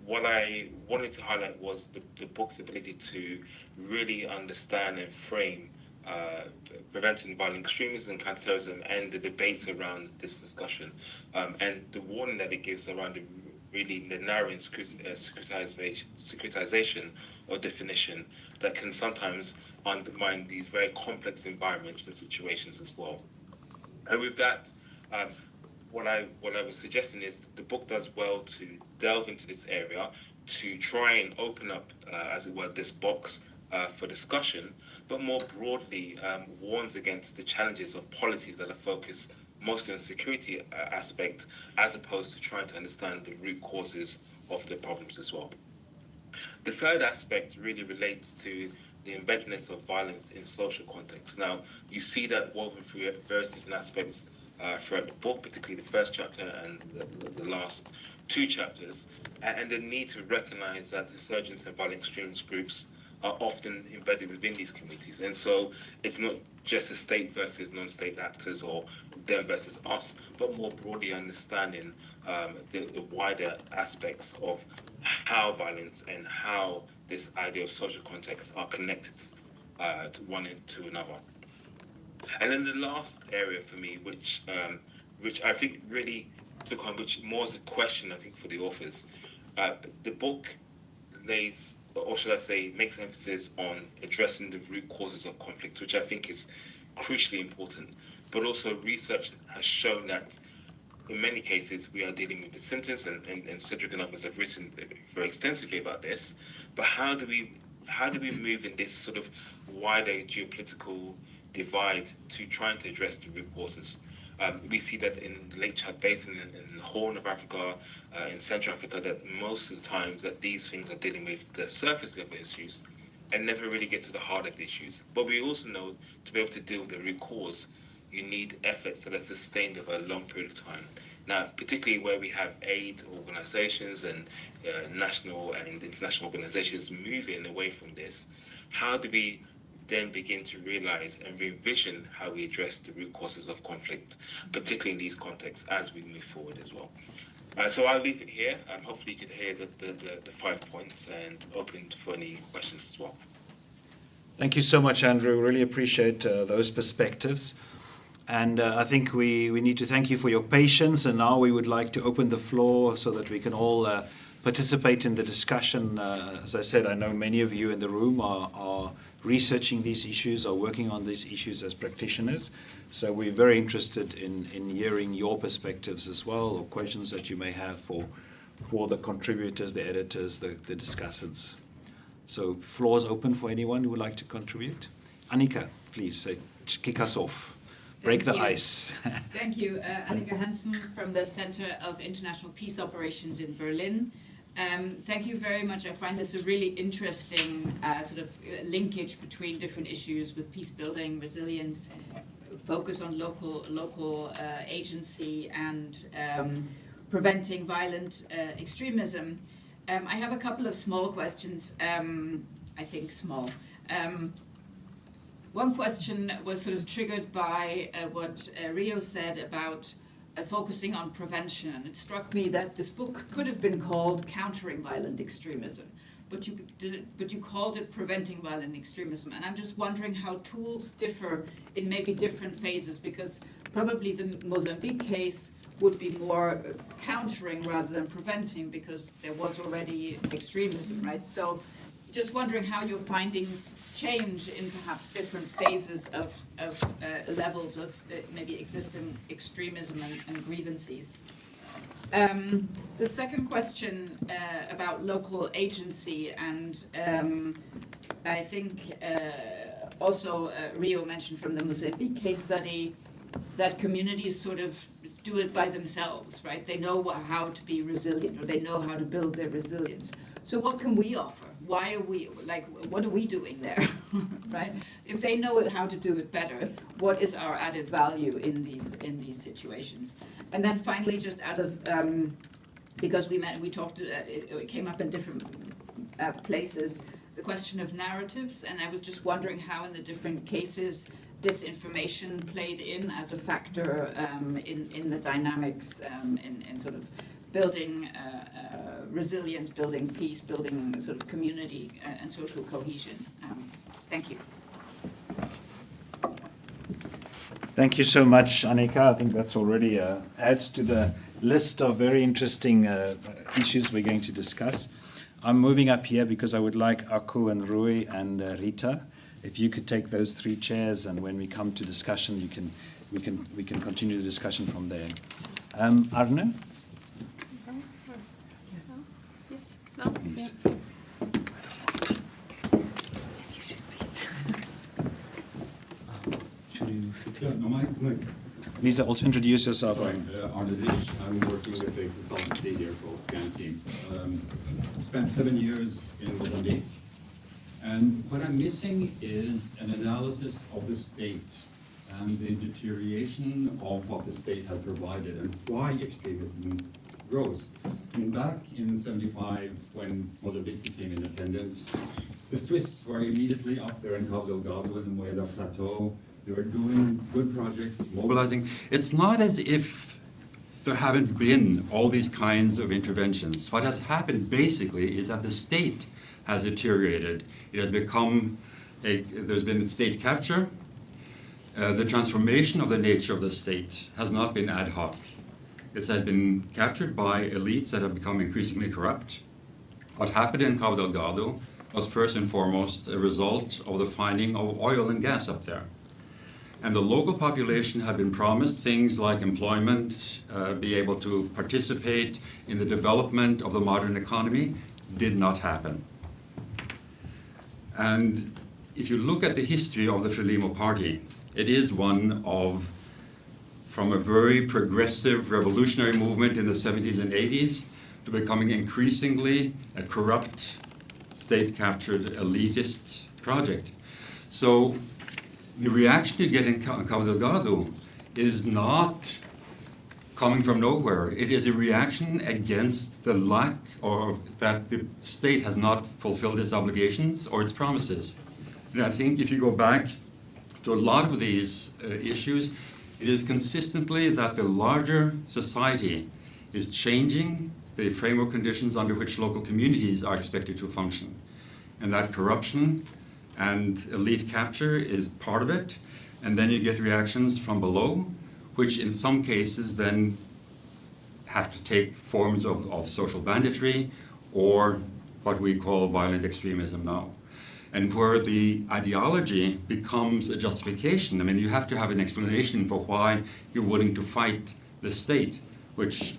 What I wanted to highlight was the book's ability to really understand and frame preventing violent extremism and counterterrorism and the debates around this discussion, and the warning that it gives around the narrowing securitization or definition that can sometimes undermine these very complex environments and situations as well. And with that, what I was suggesting is the book does well to delve into this area, to try and open up, as it were, this box for discussion, but more broadly warns against the challenges of policies that are focused mostly on security aspect, as opposed to trying to understand the root causes of the problems as well. The third aspect really relates to the embeddedness of violence in social contexts. Now, you see that woven through various different aspects throughout the book, particularly the first chapter and the last 2 chapters, and the need to recognize that insurgents and violent extremist groups are often embedded within these communities. And so it's not just a state versus non-state actors or them versus us, but more broadly understanding the wider aspects of how violence and how this idea of social context are connected to one to another. And then the last area for me, which I think really took on, which more as a question, I think, for the authors, the book lays, or should I say, makes emphasis on addressing the root causes of conflict, which I think is crucially important. But also research has shown that in many cases we are dealing with the symptoms, and Cedric and others have written very extensively about this. But how do we move in this sort of wider geopolitical divide to trying to address the root causes? We see that in the Lake Chad Basin, in the Horn of Africa, in Central Africa, that most of the times that these things are dealing with the surface level issues and never really get to the heart of the issues. But we also know to be able to deal with the root cause, you need efforts that are sustained over a long period of time. Now, particularly where we have aid organizations and national and international organizations moving away from this, how do we then begin to realize and revision how we address the root causes of conflict, particularly in these contexts as we move forward as well? So I'll leave it here. Hopefully you can hear the 5 points and open for any questions as well. Thank you so much, Andrew. Really appreciate those perspectives. And I think we need to thank you for your patience. And now we would like to open the floor so that we can all participate in the discussion. As I said, I know many of you in the room are researching these issues, are working on these issues as practitioners. So we're very interested in hearing your perspectives as well, or questions that you may have for the contributors, the editors, the discussants. So floor is open for anyone who would like to contribute. Annika, please kick us off. Break the ice. Thank you. Annika Hansen from the Center of International Peace Operations in Berlin. Thank you very much. I find this a really interesting sort of linkage between different issues with peace building, resilience, focus on local agency, and preventing violent extremism. I have a couple of small questions, I think small. One question was sort of triggered by what Rio said about focusing on prevention. And it struck me that this book could have been called Countering Violent Extremism, but you called it Preventing Violent Extremism. And I'm just wondering how tools differ in maybe different phases, because probably the Mozambique case would be more countering rather than preventing, because there was already extremism, right? So just wondering how your findings change in perhaps different phases of levels of maybe existing extremism and grievances. The second question about local agency, and I think also Rio mentioned from the Mozambique case study that communities sort of do it by themselves, right? They know how to be resilient, or they know how to build their resilience. So what can we offer? Why are we, like, what are we doing there, right? If they know how to do it better, what is our added value in these situations? And then finally, just out of, because we talked, it came up in different places, the question of narratives, and I was just wondering how in the different cases disinformation played in as a factor in the dynamics, in sort of building resilience, building peace, building sort of community and social cohesion. Thank you. Thank you so much, Annika. I think that's already adds to the list of very interesting issues we're going to discuss. I'm moving up here because I would like Aku and Rui and Rita, if you could take those 3 chairs, and when we come to discussion, we can continue the discussion from there. Arne? Yes. No? Please. Yeah. Yes, you should, please. Should you sit here? Yeah, no, Mike. Lisa, also introduce yourself. Sorry, Arne Dish. I'm working with a consultancy here called Scan Team. Spent 7 years in Mozambique. And what I'm missing is an analysis of the state and the deterioration of what the state has provided and why extremism grows. And back in '75, when Mozambique became independent, the Swiss were immediately up there in Cabo Delgado and the Moeda Plateau. They were doing good projects, mobilizing. It's not as if there haven't been all these kinds of interventions. What has happened basically is that the state has deteriorated. It has become there's been state capture. The transformation of the nature of the state has not been ad hoc. It has been captured by elites that have become increasingly corrupt. What happened in Cabo Delgado was first and foremost a result of the finding of oil and gas up there. And the local population had been promised things like employment, be able to participate in the development of the modern economy. Did not happen. And if you look at the history of the Frelimo party, it is one of, from a very progressive revolutionary movement in the 70s and 80s to becoming increasingly a corrupt, state-captured, elitist project. So the reaction you get in Cabo Delgado is not coming from nowhere. It is a reaction against the lack, or that the state has not fulfilled its obligations or its promises. And I think if you go back to a lot of these issues, it is consistently that the larger society is changing the framework conditions under which local communities are expected to function. And that corruption and elite capture is part of it. And then you get reactions from below, which in some cases then have to take forms of social banditry or what we call violent extremism now. And where the ideology becomes a justification. I mean, you have to have an explanation for why you're willing to fight the state, which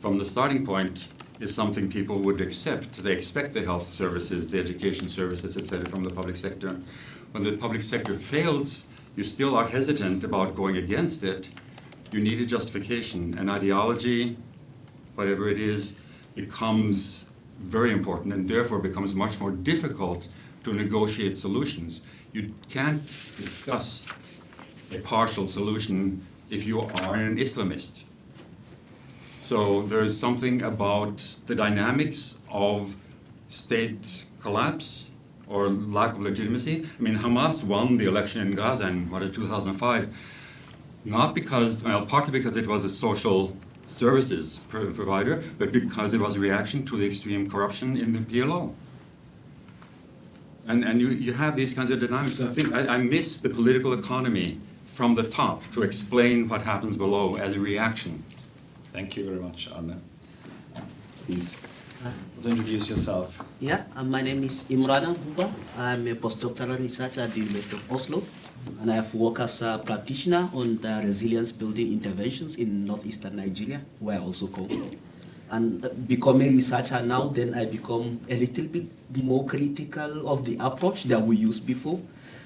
from the starting point is something people would accept. They expect the health services, the education services, etc. from the public sector. When the public sector fails, you still are hesitant about going against it. You need a justification. An ideology, whatever it is, becomes very important and therefore becomes much more difficult to negotiate solutions. You can't discuss a partial solution if you are an Islamist. So there's something about the dynamics of state collapse or lack of legitimacy. I mean, Hamas won the election in Gaza in 2005, not because, well, partly because it was a social services provider, but because it was a reaction to the extreme corruption in the PLO. And you have these kinds of dynamics. I think I miss the political economy from the top to explain what happens below as a reaction. Thank you very much, Arne. Please, introduce yourself. Yeah, my name is Imran Buba. I'm a postdoctoral researcher at the University of Oslo, and I have worked as a practitioner on the resilience building interventions in northeastern Nigeria, where I also come from. And becoming a researcher now, then I become a little bit more critical of the approach that we used before.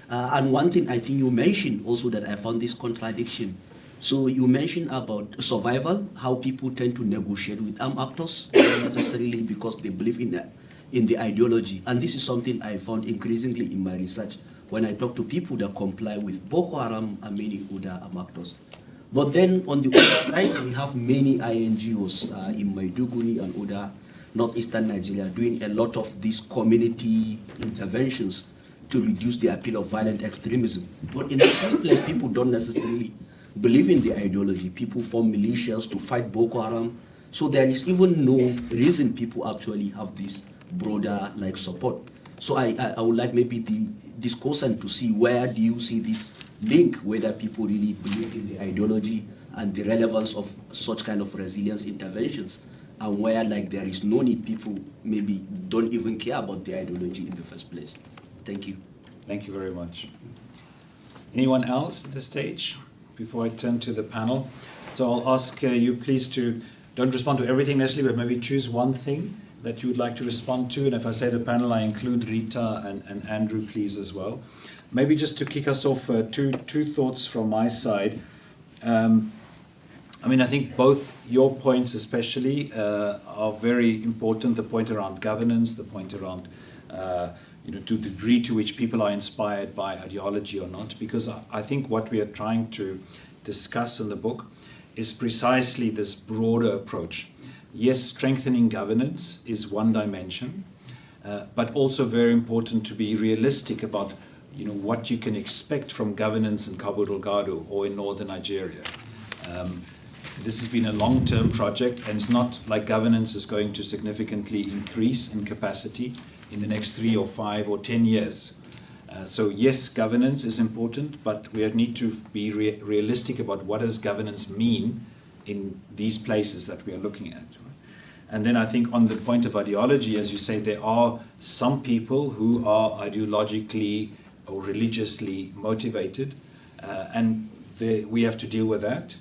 And one thing I think you mentioned also that I found this contradiction. So you mentioned about survival, how people tend to negotiate with armed actors, not necessarily because they believe in the ideology. And this is something I found increasingly in my research when I talk to people that comply with Boko Haram and many other armed actors. But then on the other side, we have many INGOs in Maiduguri and other northeastern Nigeria doing a lot of these community interventions to reduce the appeal of violent extremism. But in the first place, people don't necessarily believe in the ideology. People form militias to fight Boko Haram. So there is even no reason people actually have this broader support. So I would like maybe the discussion to see where do you see this link, whether people really believe in the ideology and the relevance of such kind of resilience interventions, and where there is no need, people maybe don't even care about the ideology in the first place. Thank you. Thank you very much. Anyone else at this stage before I turn to the panel? So I'll ask you please to don't respond to everything necessarily, but maybe choose one thing that you would like to respond to. And if I say the panel, I include Rita and Andrew, please, as well. Maybe just to kick us off, two thoughts from my side. I mean, I think both your points especially are very important. The point around governance, the point around to the degree to which people are inspired by ideology or not, because I think what we are trying to discuss in the book is precisely this broader approach. Yes, strengthening governance is one dimension, but also very important to be realistic about what you can expect from governance in Cabo Delgado or in northern Nigeria. This has been a long-term project, and it's not like governance is going to significantly increase in capacity in the next 3 or 5 or 10 years. So yes, governance is important, but we need to be realistic about what does governance mean in these places that we are looking at. And then I think on the point of ideology, as you say, there are some people who are ideologically or religiously motivated, and we have to deal with that.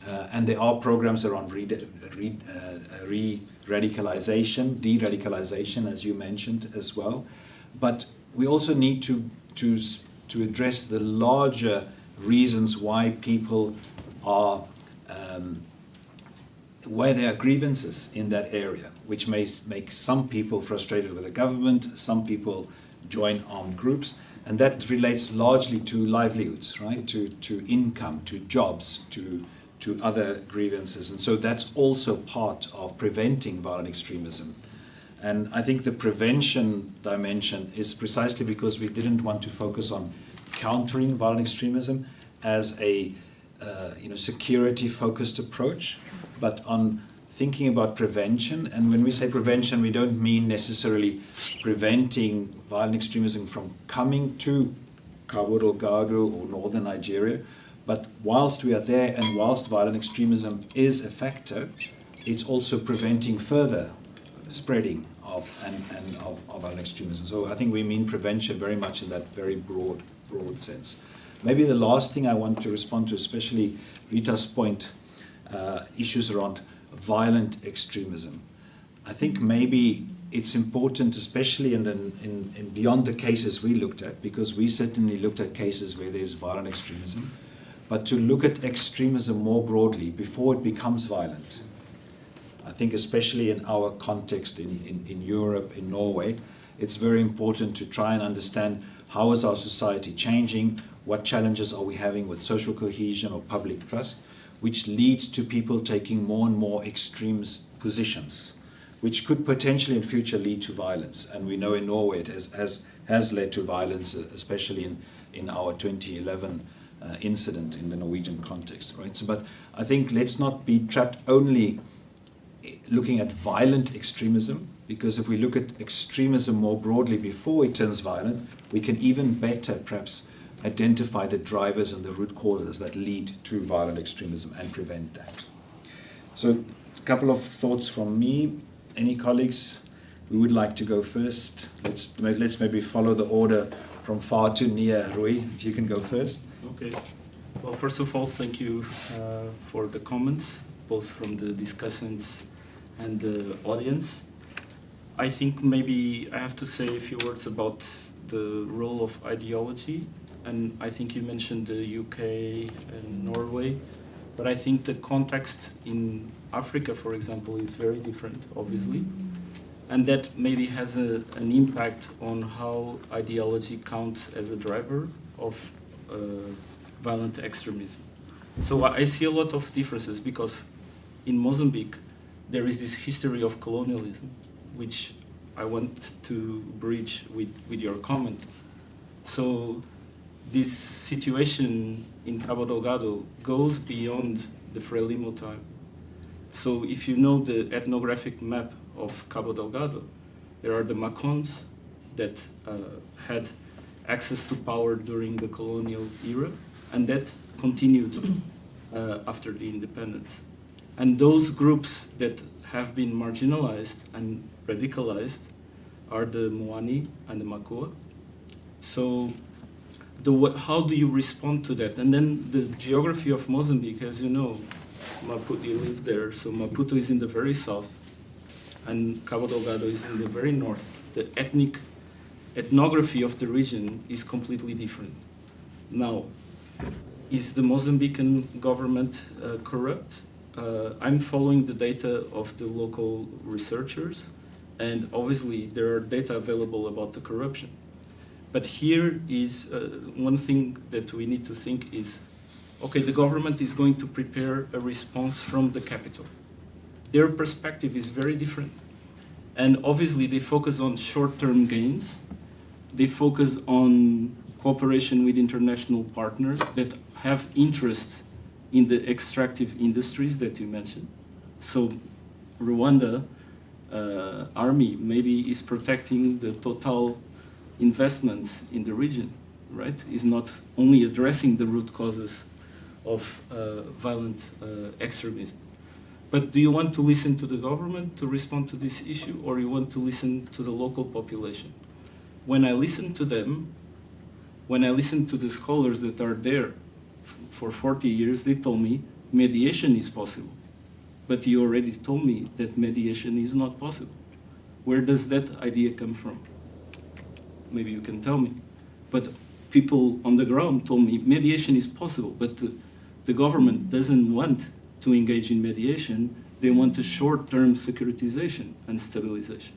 And there are programs around re-radicalization, de-radicalization, as you mentioned as well. But we also need to address the larger reasons why people are, why there are grievances in that area, which may make some people frustrated with the government, some people join armed groups, and that relates largely to livelihoods, right? To income, to jobs, to other grievances. And so that's also part of preventing violent extremism. And I think the prevention dimension is precisely because we didn't want to focus on countering violent extremism as a security-focused approach, but on thinking about prevention. And when we say prevention, we don't mean necessarily preventing violent extremism from coming to Cabo Delgado or northern Nigeria. But whilst we are there and whilst violent extremism is a factor, it's also preventing further spreading of violent extremism. So I think we mean prevention very much in that very broad sense. Maybe the last thing I want to respond to, especially Rita's point, issues around violent extremism. I think maybe it's important, especially in beyond the cases we looked at, because we certainly looked at cases where there's violent extremism, but to look at extremism more broadly before it becomes violent. I think especially in our context in Europe, in Norway, it's very important to try and understand how is our society changing, what challenges are we having with social cohesion or public trust, which leads to people taking more and more extremist positions, which could potentially in future lead to violence. And we know in Norway it has led to violence, especially in our 2011 incident in the Norwegian context, right? So, but I think let's not be trapped only looking at violent extremism, because if we look at extremism more broadly before it turns violent, we can even better perhaps identify the drivers and the root causes that lead to violent extremism and prevent that. So a couple of thoughts from me. Any colleagues who would like to go first? Let's maybe follow the order from far to near. Rui, if you can go first. Okay. Well, first of all, thank you for the comments, both from the discussants and the audience. I think maybe I have to say a few words about the role of ideology. And I think you mentioned the UK and Norway, but I think the context in Africa, for example, is very different, obviously. And that maybe has an impact on how ideology counts as a driver of violent extremism. So I see a lot of differences because in Mozambique, there is this history of colonialism, which I want to bridge with your comment. So this situation in Cabo Delgado goes beyond the Frelimo time. So if you know the ethnographic map of Cabo Delgado, there are the Macons that had access to power during the colonial era, and that continued after the independence. And those groups that have been marginalized and radicalized are the Moani and the Makoa. So how do you respond to that? And then the geography of Mozambique, as you know, you live there, so Maputo is in the very south, and Cabo Delgado is in the very north. The ethnography of the region is completely different. Now, is the Mozambican government corrupt? I'm following the data of the local researchers, and obviously there are data available about the corruption. But here is one thing that we need to think is, okay, the government is going to prepare a response from the capital. Their perspective is very different. And obviously they focus on short-term gains. They focus on cooperation with international partners that have interest in the extractive industries that you mentioned. So Rwanda army maybe is protecting the total investments in the region, right? Is not only addressing the root causes of violent extremism. But do you want to listen to the government to respond to this issue, or you want to listen to the local population? When I listen to them, when I listen to the scholars that are there for 40 years, they told me mediation is possible. But you already told me that mediation is not possible. Where does that idea come from? Maybe you can tell me. But people on the ground told me mediation is possible, but the government doesn't want to engage in mediation. They want a short-term securitization and stabilization.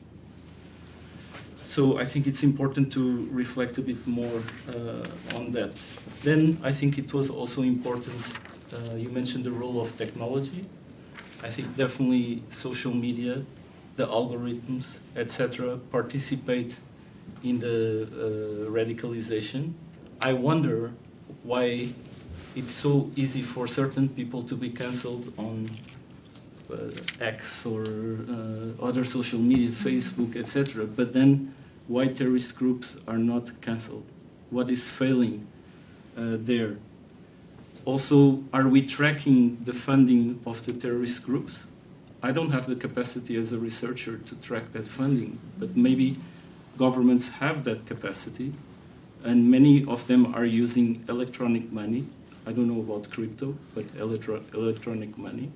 So I think it's important to reflect a bit more on that. Then I think it was also important, you mentioned the role of technology. I think definitely social media, the algorithms, etc., participate in the radicalization. I wonder why it's so easy for certain people to be cancelled on X or other social media, Facebook, etc. But then why terrorist groups are not cancelled? What is failing there? Also, are we tracking the funding of the terrorist groups? I don't have the capacity as a researcher to track that funding, but maybe governments have that capacity, and many of them are using electronic money. I don't know about crypto, but electronic money.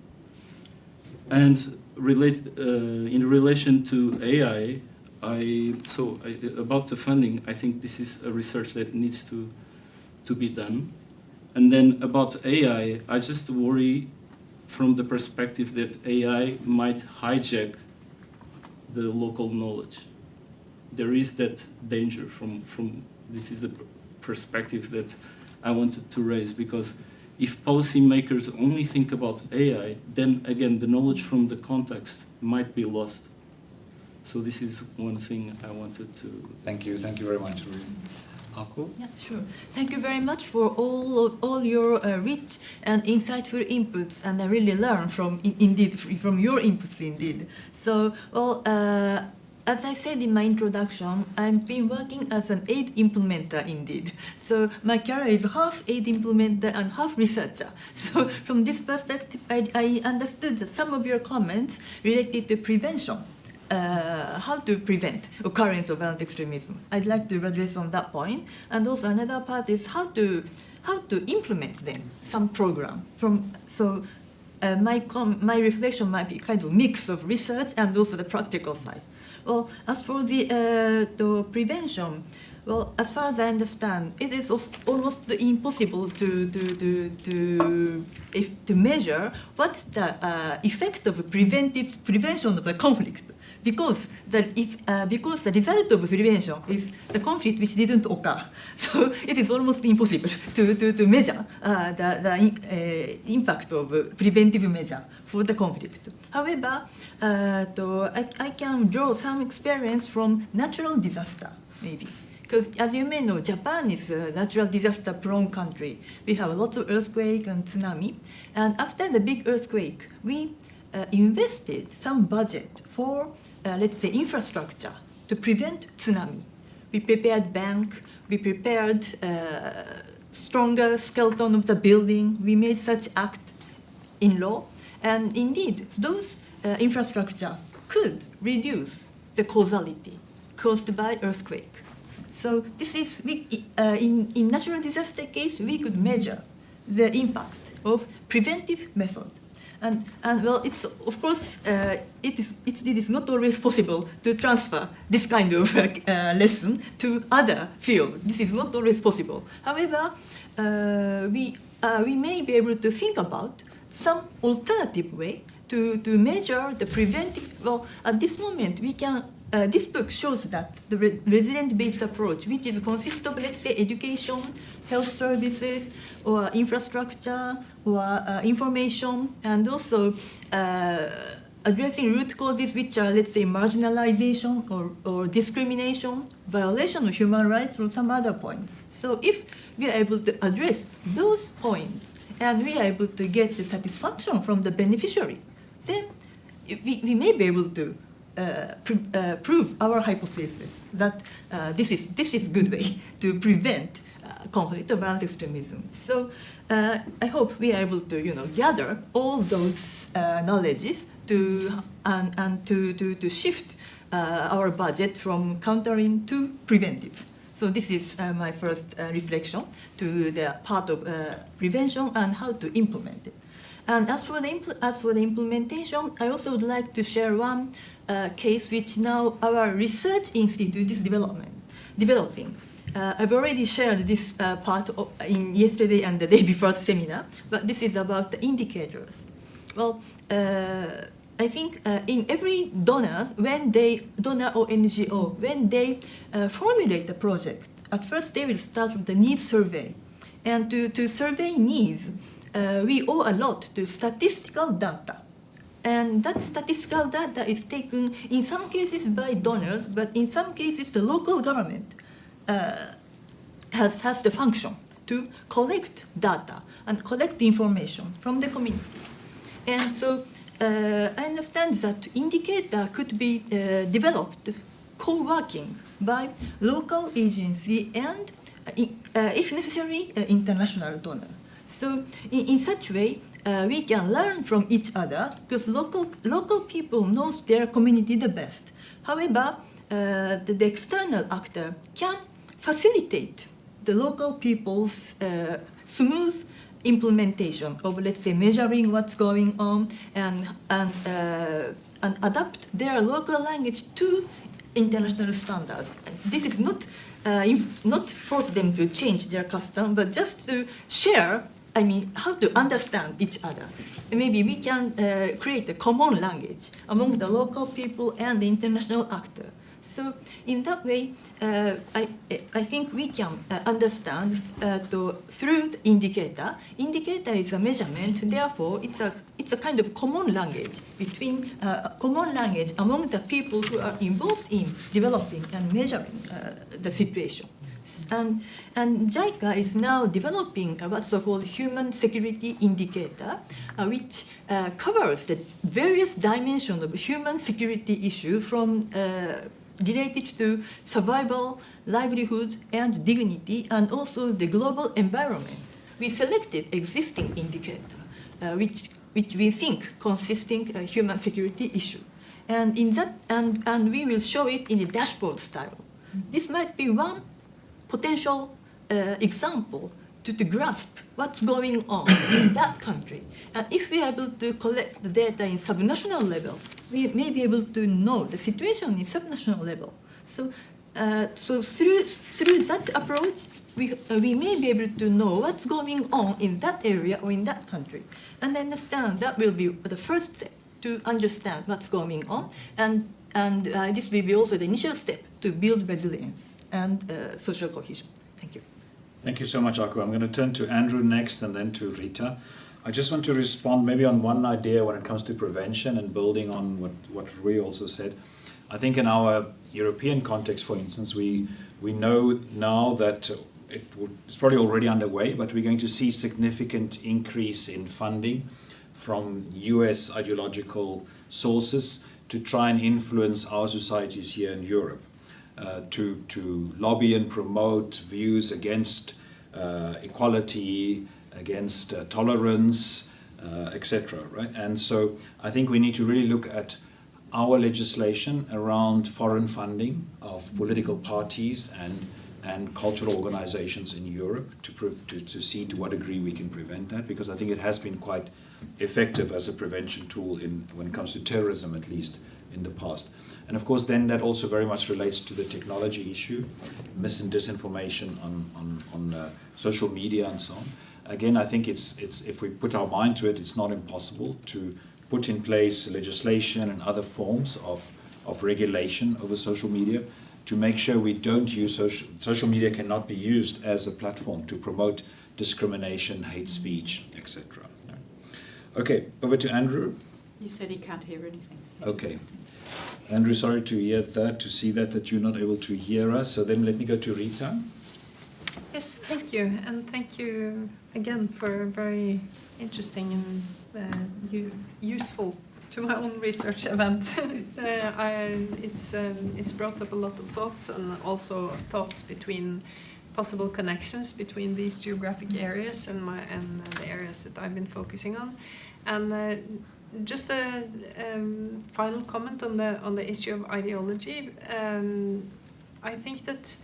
And in relation to AI, about the funding, I think this is a research that needs to be done. And then about AI, I just worry from the perspective that AI might hijack the local knowledge. There is that danger from this is the perspective that I wanted to raise, because if policymakers only think about AI, then again, the knowledge from the context might be lost. So this is one thing I wanted to... Thank you very much. Aku? Yeah, sure. Thank you very much for all your rich and insightful inputs, and I really learned from your inputs indeed. So, well, as I said in my introduction, I've been working as an aid implementer indeed. So my career is half aid implementer and half researcher. So from this perspective, I understood that some of your comments related to prevention. How to prevent occurrence of violent extremism. I'd like to address on that point. And also another part is how to implement then some program. My reflection might be kind of a mix of research and also the practical side. Well, as for the prevention, well, as far as I understand, it is almost impossible to measure what's the effect of prevention of the conflict. Because the result of prevention is the conflict which didn't occur. So it is almost impossible to measure the impact of preventive measure for the conflict. However, I can draw some experience from natural disaster, maybe. Because as you may know, Japan is a natural disaster-prone country. We have lots of earthquake and tsunami. And after the big earthquake, we invested some budget for let's say, infrastructure to prevent tsunami. We prepared bank, we prepared stronger skeleton of the building, we made such act in law, and indeed, those infrastructure could reduce the causality caused by earthquake. So this is, in natural disaster case, we could measure the impact of preventive method. And well, it's of course it is not always possible to transfer this kind of lesson to other fields. This is not always possible. However, we may be able to think about some alternative way to measure the preventive. Well, at this moment, we can. This book shows that the resilient-based approach, which is consists of, let's say, education, health services, or infrastructure, or information, and also addressing root causes, which are, let's say, marginalization or discrimination, violation of human rights, or some other points. So if we are able to address those points, and we are able to get the satisfaction from the beneficiary, then we may be able to prove our hypothesis that this is good way to prevent conflict or violent extremism. So I hope we are able to gather all those knowledges to shift our budget from countering to preventive. So this is my first reflection to the part of prevention and how to implement it. And as for the implementation, I also would like to share one case which now our research institute is developing. I've already shared this part in yesterday and the day before the seminar, but this is about the indicators. Well, I think in every donor or NGO, when they formulate a project, at first they will start with the needs survey. And to survey needs, we owe a lot to statistical data. And that statistical data is taken in some cases by donors, but in some cases the local government has the function to collect data and collect information from the community. And so I understand that indicator could be developed co-working by local agency and, if necessary, international donor. So in such way, we can learn from each other because local people knows their community the best. However, the external actor can facilitate the local people's smooth implementation of, let's say, measuring what's going on and adapt their local language to international standards. This is not force them to change their custom, but just to share, how to understand each other. Maybe we can create a common language among the local people and the international actor. So in that way, I think we can understand through the indicator. Indicator is a measurement. Therefore, it's a kind of common language between common language among the people who are involved in developing and measuring the situation. And JICA is now developing what's so-called human security indicator, which covers the various dimensions of human security issue from related to survival, livelihood, and dignity, and also the global environment. We selected existing indicator, which we think consisting a human security issue, and in that, and we will show it in a dashboard style. This might be one potential example to grasp what's going on in that country. And if we are able to collect the data in subnational level, we may be able to know the situation in subnational level. So, through that approach, we may be able to know what's going on in that area or in that country. And I understand that will be the first step to understand what's going on. And this will be also the initial step to build resilience and social cohesion. Thank you. Thank you so much, Aku. I'm going to turn to Andrew next and then to Rita. I just want to respond maybe on one idea when it comes to prevention and building on what Rui also said. I think in our European context, for instance, we know now that it's probably already underway, but we're going to see significant increase in funding from US ideological sources to try and influence our societies here in Europe. To lobby and promote views against equality, against tolerance, etc. Right? And so I think we need to really look at our legislation around foreign funding of political parties and cultural organizations in Europe to see to what degree we can prevent that, because I think it has been quite effective as a prevention tool when it comes to terrorism, at least in the past. And of course, then that also very much relates to the technology issue, mis and disinformation on social media and so on. Again, I think it's if we put our mind to it, it's not impossible to put in place legislation and other forms of regulation over social media to make sure we don't use social media cannot be used as a platform to promote discrimination, hate speech, etc. Okay, over to Andrew. He said he can't hear anything. Okay. Andrew, sorry to hear that, to see that you're not able to hear us. So then let me go to Rita. Yes, thank you. And thank you again for a very interesting and useful to my own research event. It's brought up a lot of thoughts and also thoughts between possible connections between these geographic areas and the areas that I've been focusing on. And just a final comment on the issue of ideology. I think that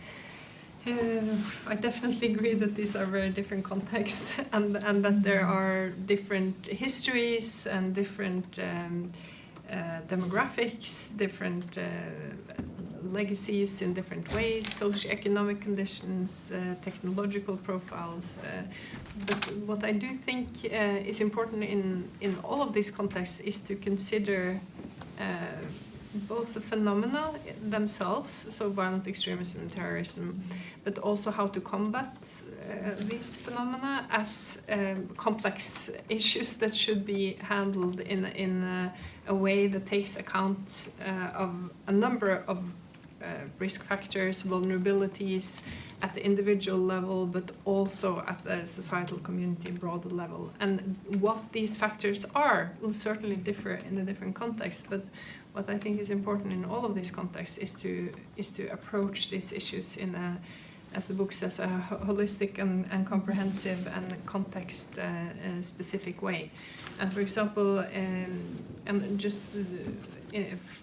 I definitely agree that these are very different contexts and that there are different histories and different demographics, different legacies in different ways, socioeconomic conditions, technological profiles. But what I do think is important in all of these contexts is to consider both the phenomena themselves, so violent extremism and terrorism, but also how to combat these phenomena as complex issues that should be handled in a way that takes account of a number of risk factors, vulnerabilities at the individual level, but also at the societal community broader level. And what these factors are will certainly differ in the different contexts, but what I think is important in all of these contexts is to approach these issues in a, as the book says, a holistic and comprehensive and context specific way. And for example, and just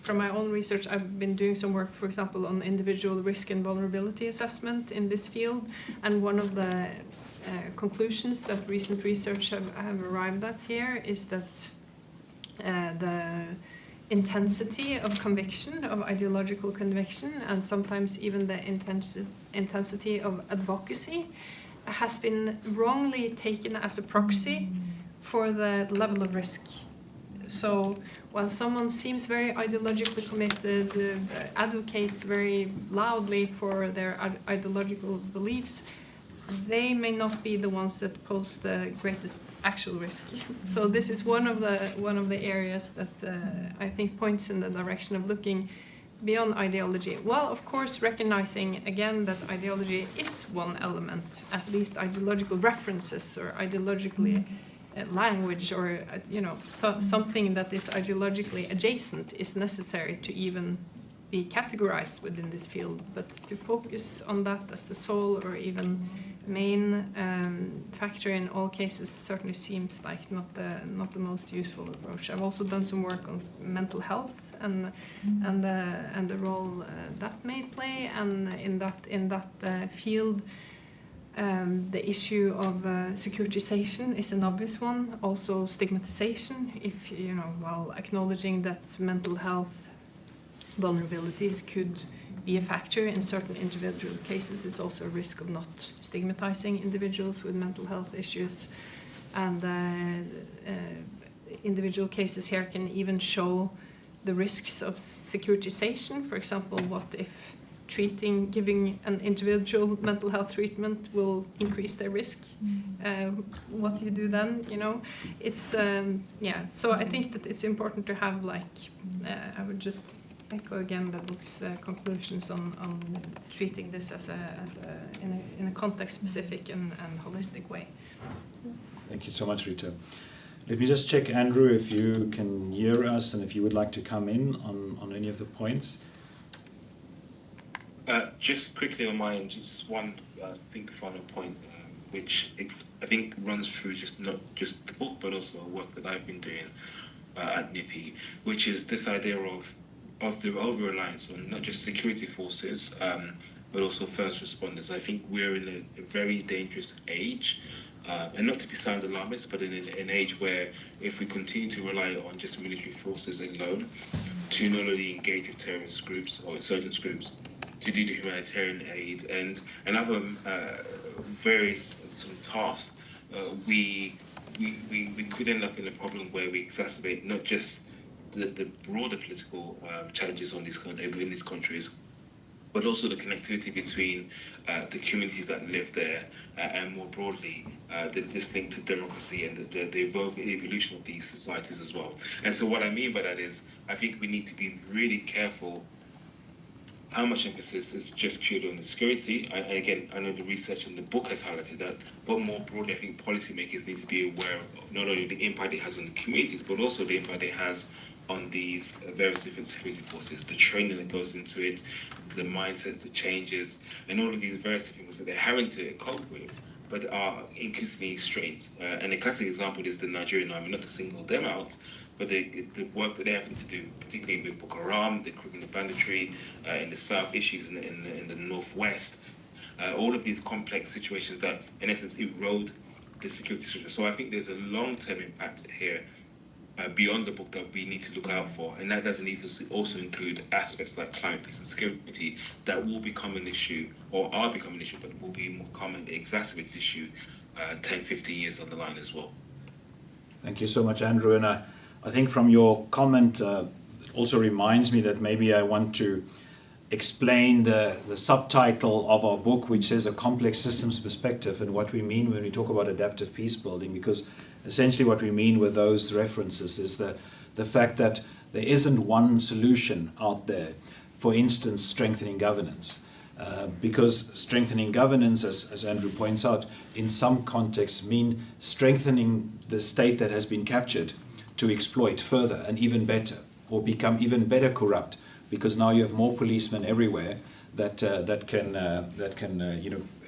from my own research, I've been doing some work, for example, on individual risk and vulnerability assessment in this field. And one of the conclusions that recent research have arrived at here is that the intensity of conviction, of ideological conviction, and sometimes even the intensity of advocacy has been wrongly taken as a proxy for the level of risk. So while someone seems very ideologically committed, advocates very loudly for their ideological beliefs, they may not be the ones that pose the greatest actual risk. So this is one of the areas that I think points in the direction of looking beyond ideology. Well, of course, recognizing again that ideology is one element, at least ideological references or ideologically language, or something that is ideologically adjacent is necessary to even be categorized within this field. But to focus on that as the sole or even main factor in all cases certainly seems like not the most useful approach. I've also done some work on mental health and the role that may play, and in that field, the issue of securitization is an obvious one. Also stigmatization, if while acknowledging that mental health vulnerabilities could be a factor in certain individual cases, is also a risk of not stigmatizing individuals with mental health issues. And individual cases here can even show the risks of securitization. For example, what if giving an individual mental health treatment will increase their risk? What do you do then? It's So I think that it's important to have I would just echo again the book's conclusions on treating this in a context-specific and holistic way. Thank you so much, Rita. Let me just check, Andrew, if you can hear us and if you would like to come in on any of the points. Just quickly on mine, just one final point, which I think runs through not just the book, but also work that I've been doing at NUPI, which is this idea of the over-reliance on not just security forces, but also first responders. I think we're in a very dangerous age, and not to be sound alarmist, but in an age where if we continue to rely on just military forces alone to not only engage with terrorist groups or insurgent groups, to do the humanitarian aid and other various sort of tasks, we could end up in a problem where we exacerbate not just the broader political challenges within these countries, but also the connectivity between the communities that live there and more broadly this link to democracy and the evolution of these societies as well. And so what I mean by that is I think we need to be really careful how much emphasis is just purely on the security. And again, I know the research in the book has highlighted that, but more broadly, I think policymakers need to be aware of not only the impact it has on the communities, but also the impact it has on these various different security forces, the training that goes into it, the mindsets, the changes, and all of these various things that they're having to cope with, but are increasingly strained. And a classic example is the Nigerian army, not to single them out, but the work that they're having to do, particularly with Boko Haram, the criminal banditry in the south, issues in the northwest, all of these complex situations that, in essence, erode the security structure. So I think there's a long-term impact here beyond the book that we need to look out for, and that doesn't even also include aspects like climate, peace, and security that will become an issue, or are becoming an issue, but will be more commonly exacerbated issue 10, 15 years down the line as well. Thank you so much, Andrew. And I think from your comment also reminds me that maybe I want to explain the subtitle of our book, which says A Complex Systems Perspective, and what we mean when we talk about adaptive peace building, because essentially what we mean with those references is the fact that there isn't one solution out there for instance, strengthening governance. Because strengthening governance, as Andrew points out, in some contexts mean strengthening the state that has been captured to exploit further and even better, or become even better corrupt, because now you have more policemen everywhere that can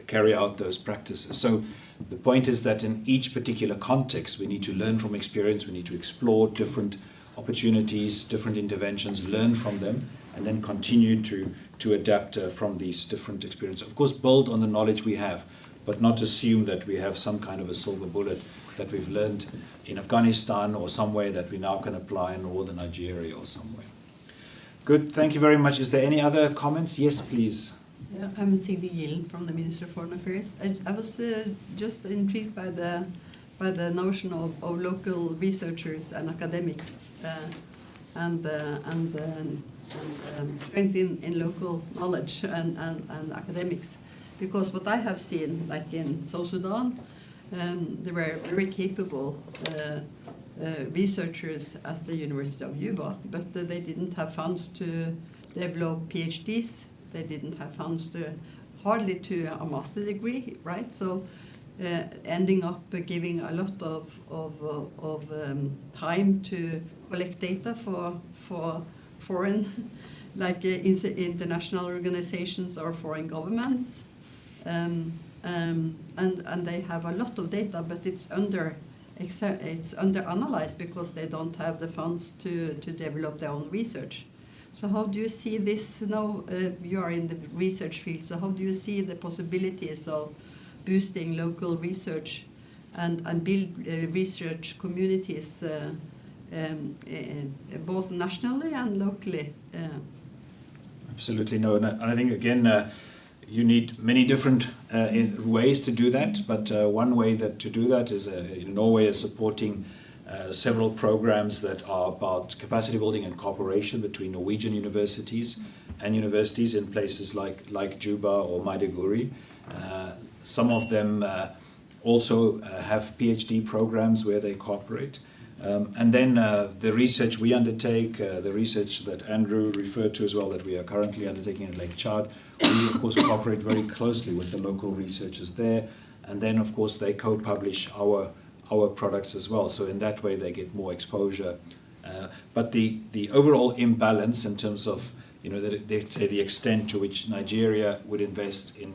carry out those practices. So the point is that in each particular context, we need to learn from experience. We need to explore different opportunities, different interventions, learn from them, and then continue to adapt from these different experiences. Of course, build on the knowledge we have, but not assume that we have some kind of a silver bullet that we've learned in Afghanistan or somewhere that we now can apply in northern Nigeria or somewhere. Good, thank you very much. Is there any other comments? Yes, please. Yeah, I'm Sigrid Gillen from the Ministry of Foreign Affairs. I was just intrigued by the notion of local researchers and academics and strength in local knowledge and academics. Because what I have seen, like in South Sudan, there were very capable researchers at the University of Juba, but they didn't have funds to develop PhDs. They didn't have funds hardly to a master's degree, right? So ending up giving a lot of time to collect data for foreign, like international organizations or foreign governments. And they have a lot of data, but it's under analyzed because they don't have the funds to develop their own research. So how do you see this now? You are in the research field, so how do you see the possibilities of boosting local research and build research communities both nationally and locally? Absolutely, no. And I think, again, you need many different ways to do that, but one way to do that is Norway is supporting several programs that are about capacity building and cooperation between Norwegian universities and universities in places like Juba or Maiduguri. Some of them also have PhD programs where they cooperate. And then the research we undertake, the research that Andrew referred to as well, that we are currently undertaking in Lake Chad, we of course cooperate very closely with the local researchers there, and then of course they co-publish our products as well. So in that way they get more exposure. But the overall imbalance in terms of let's say the extent to which Nigeria would invest in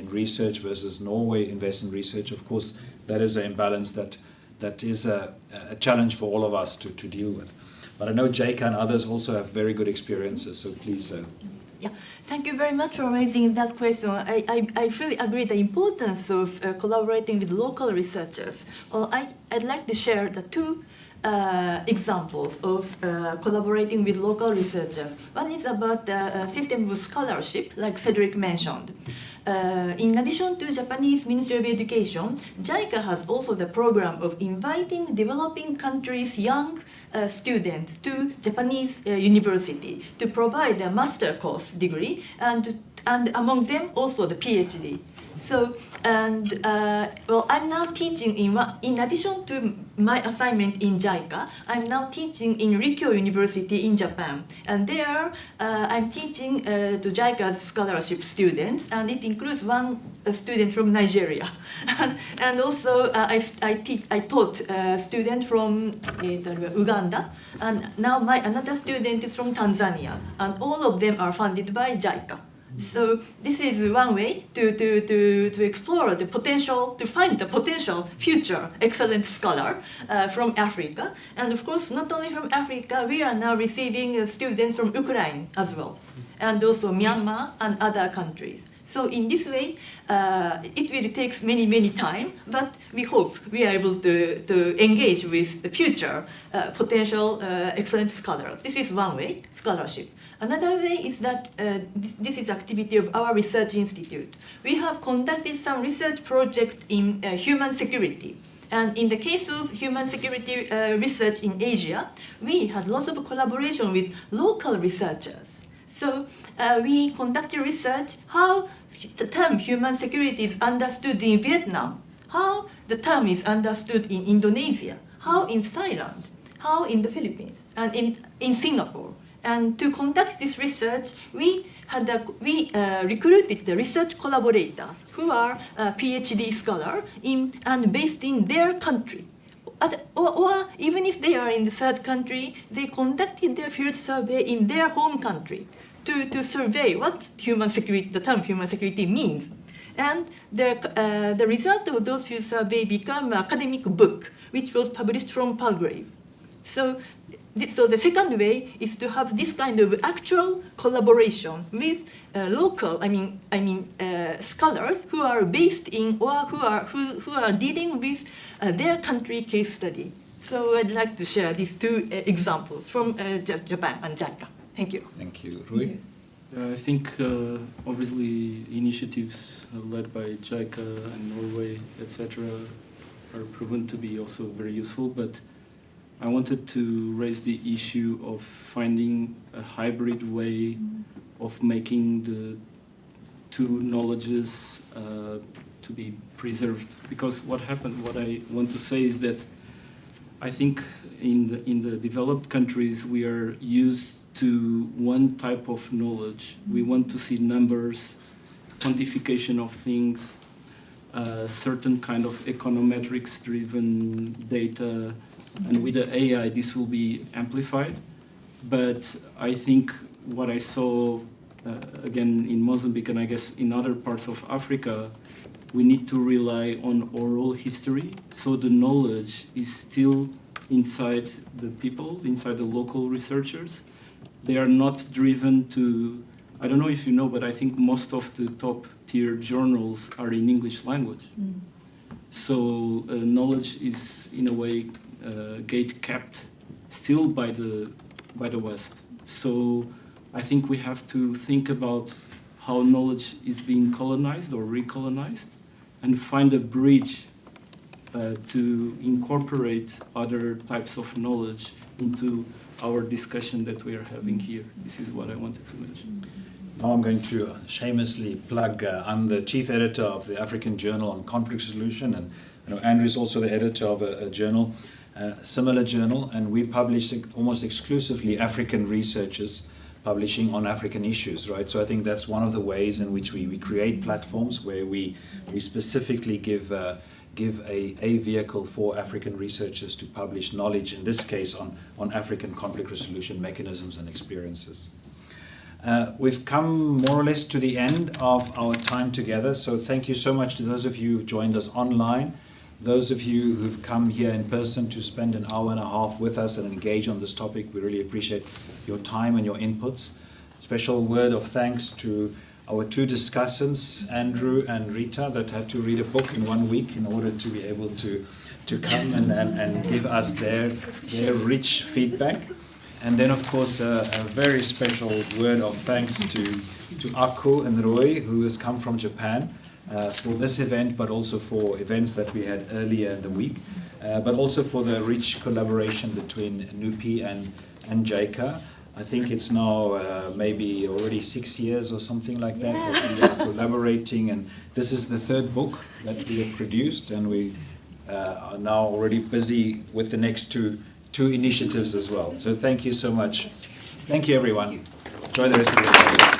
research versus Norway invest in research, of course that is an imbalance that is a challenge for all of us to deal with. But I know JICA and others also have very good experiences, so please. Yeah, thank you very much for raising that question. I fully agree the importance of collaborating with local researchers. Well, I'd like to share the two examples of collaborating with local researchers. One is about the system of scholarship, like Cedric mentioned. In addition to Japanese Ministry of Education, JICA has also the program of inviting developing countries' young students to Japanese university to provide a master course degree and among them also the PhD. So, well, I'm now teaching in addition to my assignment in JICA, I'm now teaching in Rikyo University in Japan. And there, I'm teaching to JICA's scholarship students, and it includes one student from Nigeria. And also, I taught a student from Uganda, and now another student is from Tanzania, and all of them are funded by JICA. So this is one way to explore the potential, to find the potential future excellent scholar from Africa. And of course, not only from Africa, we are now receiving students from Ukraine as well, and also Myanmar and other countries. So in this way, it will take many time, but we hope we are able to engage with the future potential excellent scholars. This is one way, scholarship. Another way is that this is activity of our research institute. We have conducted some research projects in human security. And in the case of human security research in Asia, we had lots of collaboration with local researchers. So we conducted research how the term human security is understood in Vietnam, how the term is understood in Indonesia, how in Thailand, how in the Philippines, and in Singapore. And to conduct this research, we recruited the research collaborator who are PhD scholar and based in their country. Or even if they are in the third country, they conducted their field survey in their home country to survey what the term human security means. And the result of those field survey became an academic book, which was published from Palgrave. So the second way is to have this kind of actual collaboration with local, scholars who are based in or who are dealing with their country case study. So I'd like to share these two examples from Japan and JICA. Thank you. Thank you. Rui? I think obviously initiatives led by JICA and Norway, etc., are proven to be also very useful, but I wanted to raise the issue of finding a hybrid way of making the two knowledges to be preserved. Because what I want to say is that I think in the developed countries we are used to one type of knowledge. We want to see numbers, quantification of things, certain kind of econometrics-driven data, and with the AI this will be amplified. But I think what I saw again in Mozambique and I guess in other parts of Africa, we need to rely on oral history, so the knowledge is still inside the people, inside the local researchers. They are not driven to, I don't know if you know, but I think most of the top tier journals are in English language. So knowledge is in a way gate kept still by the West. So I think we have to think about how knowledge is being colonized or recolonized and find a bridge to incorporate other types of knowledge into our discussion that we are having here. This is what I wanted to mention. Now I'm going to shamelessly plug, I'm the chief editor of the African Journal on Conflict Resolution, and I know Andrew is also the editor of a journal, similar journal, and we publish almost exclusively African researchers publishing on African issues, right? So I think that's one of the ways in which we create platforms where we specifically give a vehicle for African researchers to publish knowledge, in this case on African conflict resolution mechanisms and experiences. We've come more or less to the end of our time together, so thank you so much to those of you who've joined us online, those of you who've come here in person to spend an hour and a half with us and engage on this topic. We really appreciate your time and your inputs. Special word of thanks to our two discussants, Andrew and Rita, that had to read a book in 1 week in order to be able to come and give us their rich feedback. And then, of course, a very special word of thanks to Aku and Roy, who has come from Japan for this event, but also for events that we had earlier in the week, but also for the rich collaboration between NUPI and JICA. I think it's now maybe already 6 years or something like that that we are collaborating, and this is the third book that we have produced, and we are now already busy with the next two initiatives as well. So thank you so much. Thank you, everyone. Enjoy the rest of the day.